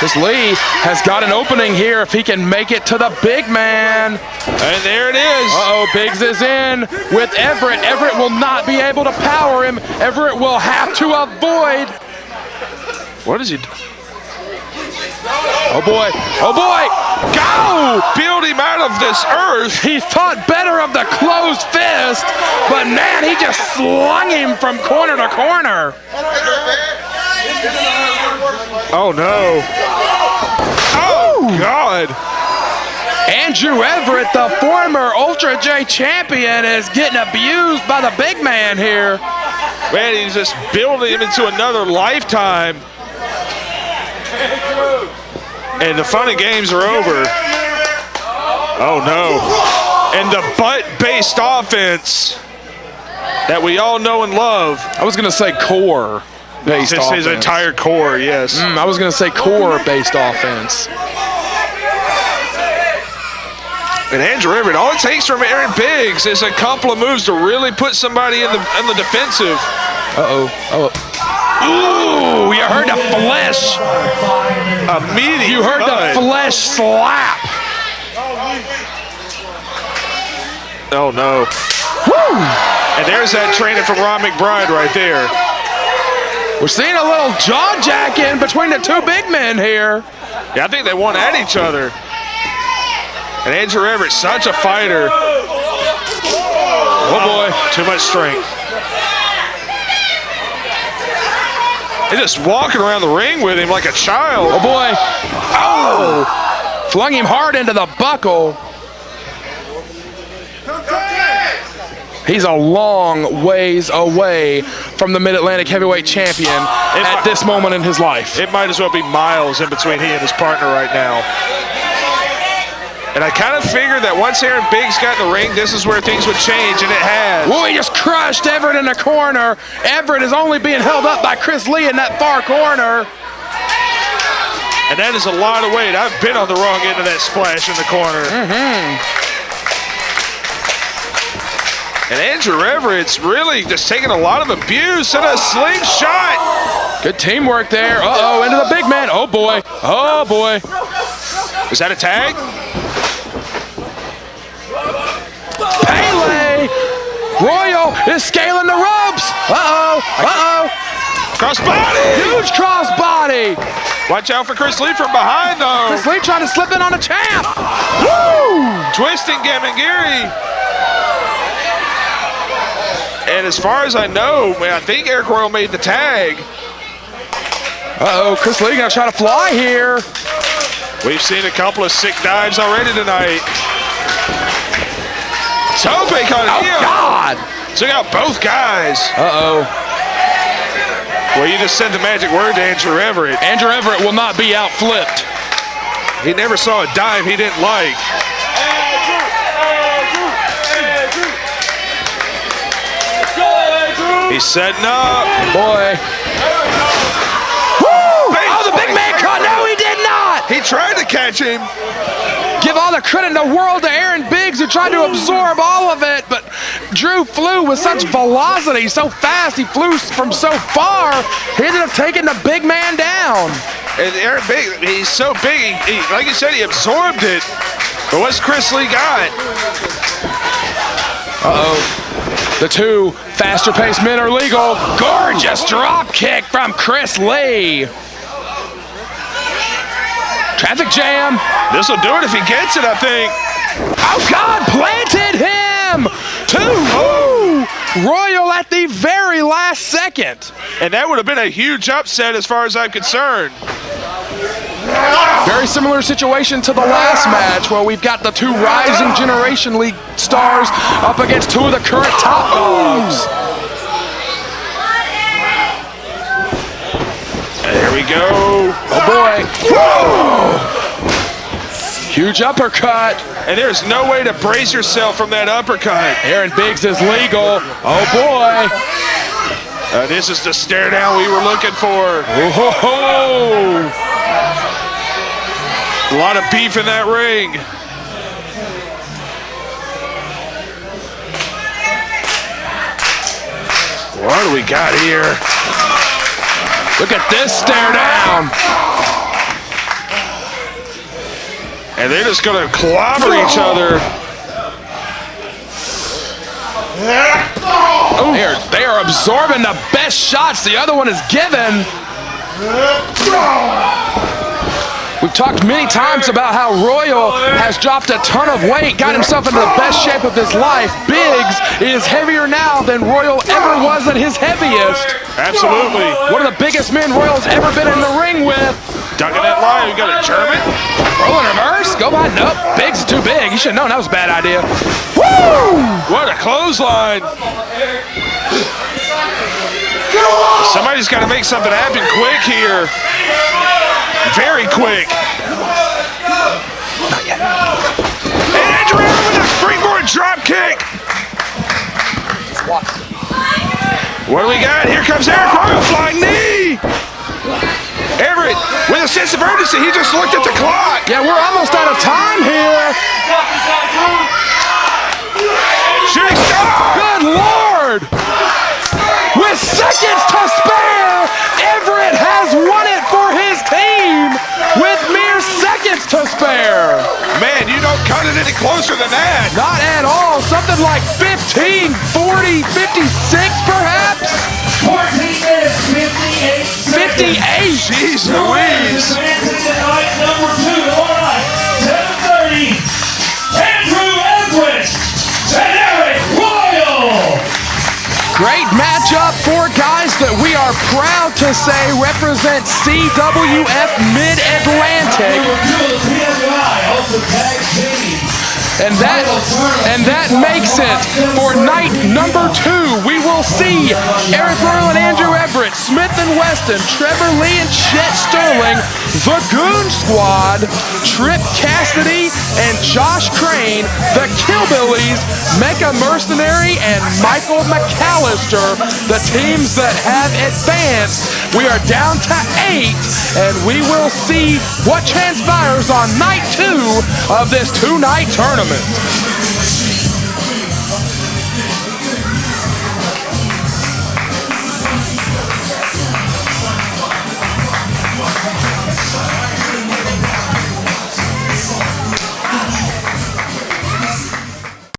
This Lee has got an opening here if he can make it to the big man. And there it is. Uh-oh, Biggs is in with Everett. Everett will not be able to power him. Everett will have to avoid. What is he doing? Oh boy, oh boy, go! Build him out of this earth. He thought better of the closed fist, but man, he just slung him from corner to corner. Oh no. Oh God. Andrew Everett, the former Ultra J champion, is getting abused by the big man here. Man, he's just building him into another lifetime. And the fun and games are over. Oh no. And the butt-based offense that we all know and love. I was gonna say core. Based offense. His entire core, yes. I was going to say core-based offense. And Andrew Everett, all it takes from Aaron Biggs is a couple of moves to really put somebody in the defensive. Ooh, you heard the flesh. Immediate. You heard the flesh slap. Oh no. Woo! And there's that training from Ron McBride right there. We're seeing a little jaw jacking between the 2 big men here. Yeah, I think they want at each other. And Andrew Everett, such a fighter. Oh boy, too much strength. They're just walking around the ring with him like a child. Oh boy. Oh! Flung him hard into the buckle. He's a long ways away from the Mid-Atlantic Heavyweight Champion at this moment in his life. It might as well be miles in between he and his partner right now. And I kind of figured that once Aaron Biggs got in the ring, this is where things would change, and it has. Whoa, he just crushed Everett in the corner. Everett is only being held up by Chris Lee in that far corner. And that is a lot of weight. I've been on the wrong end of that splash in the corner. And Andrew Everett's really just taking a lot of abuse and a slingshot. Good teamwork there. Uh-oh, into the big man. Oh, boy. Oh, boy. Is that a tag? Pele! Royal is scaling the ropes. Uh-oh. Uh-oh. Crossbody! Huge crossbody. Watch out for Chris Lee from behind, though. Chris Lee trying to slip in on a champ. Woo! Twisting Gamangiri. And as far as I know, I think Aric Royal made the tag. Uh-oh, Chris Lee gonna try to fly here. We've seen a couple of sick dives already tonight. Tope on heel. Oh, God! Took out both guys. Uh-oh. Well, you just said the magic word to Andrew Everett. Andrew Everett will not be out-flipped. He never saw a dive he didn't like. He's setting up. Boy. Woo! Oh, the big man caught. No, he did not. He tried to catch him. Give all the credit in the world to Aaron Biggs, who tried to absorb all of it, but Drew flew with such velocity, so fast, he flew from so far, he ended up taking the big man down. And Aaron Biggs, he's so big, he, like you said, he absorbed it. But what's Chris Lee got? Uh-oh. The two faster-paced men are legal. Gorgeous drop kick from Chris Lee. Traffic jam. This will do it if he gets it, I think. Oh, God, planted him. Ooh. Royal at the very last second. And that would have been a huge upset as far as I'm concerned. Very similar situation to the last match where we've got the two Rising Generation League stars up against two of the current top dogs. There we go. Oh, boy. Whoa! Huge uppercut. And there's no way to brace yourself from that uppercut. Aaron Biggs is legal. Oh, boy. This is the stare down we were looking for. Oh-ho-ho! A lot of beef in that ring. What do we got here? Look at this stare down. And they're just going to clobber each other. They are absorbing the best shots the other one is given. We've talked many times about how Royal has dropped a ton of weight, got himself into the best shape of his life. Biggs is heavier now than Royal ever was at his heaviest. Absolutely. One of the biggest men Royal's ever been in the ring with. Ducking that line, we got a German. Rolling reverse, go by, nope. Biggs is too big, you should have known that was a bad idea. Woo! What a clothesline. Somebody's got to make something happen quick here. Very quick. Not yet. And Andrew with a springboard drop kick. What do we got? Here comes Aric Royal, flying knee. Everett, with a sense of urgency, he just looked at the clock. Yeah, we're almost out of time here. Shooting star. Good Lord. With seconds to spare, Everett has won it for his team with mere seconds to spare. Man, you don't cut it any closer than that. Not at all. Something like 15, 40, 56 perhaps? 14 minutes, 58 seconds. 58. Jeez Louise. Tonight, number 2, tomorrow night, 7:30. Andrew Everett and Aric Royal. Great matchup for guys that we are proud to say represent CWF Mid-Atlantic. Number 2 of the PWI, also tag team. And that makes it for night number 2. We will see Aric Royal and Andrew Everett, Smith and Weston, Trevor Lee and Chet Sterling, the Goon Squad, Tripp Cassidy and Josh Crane, the Killbillies, Mecha Mercenary and Michael McAllister, the teams that have advanced. We are down to 8, and we will see what transpires on night 2 of this 2-night tournament.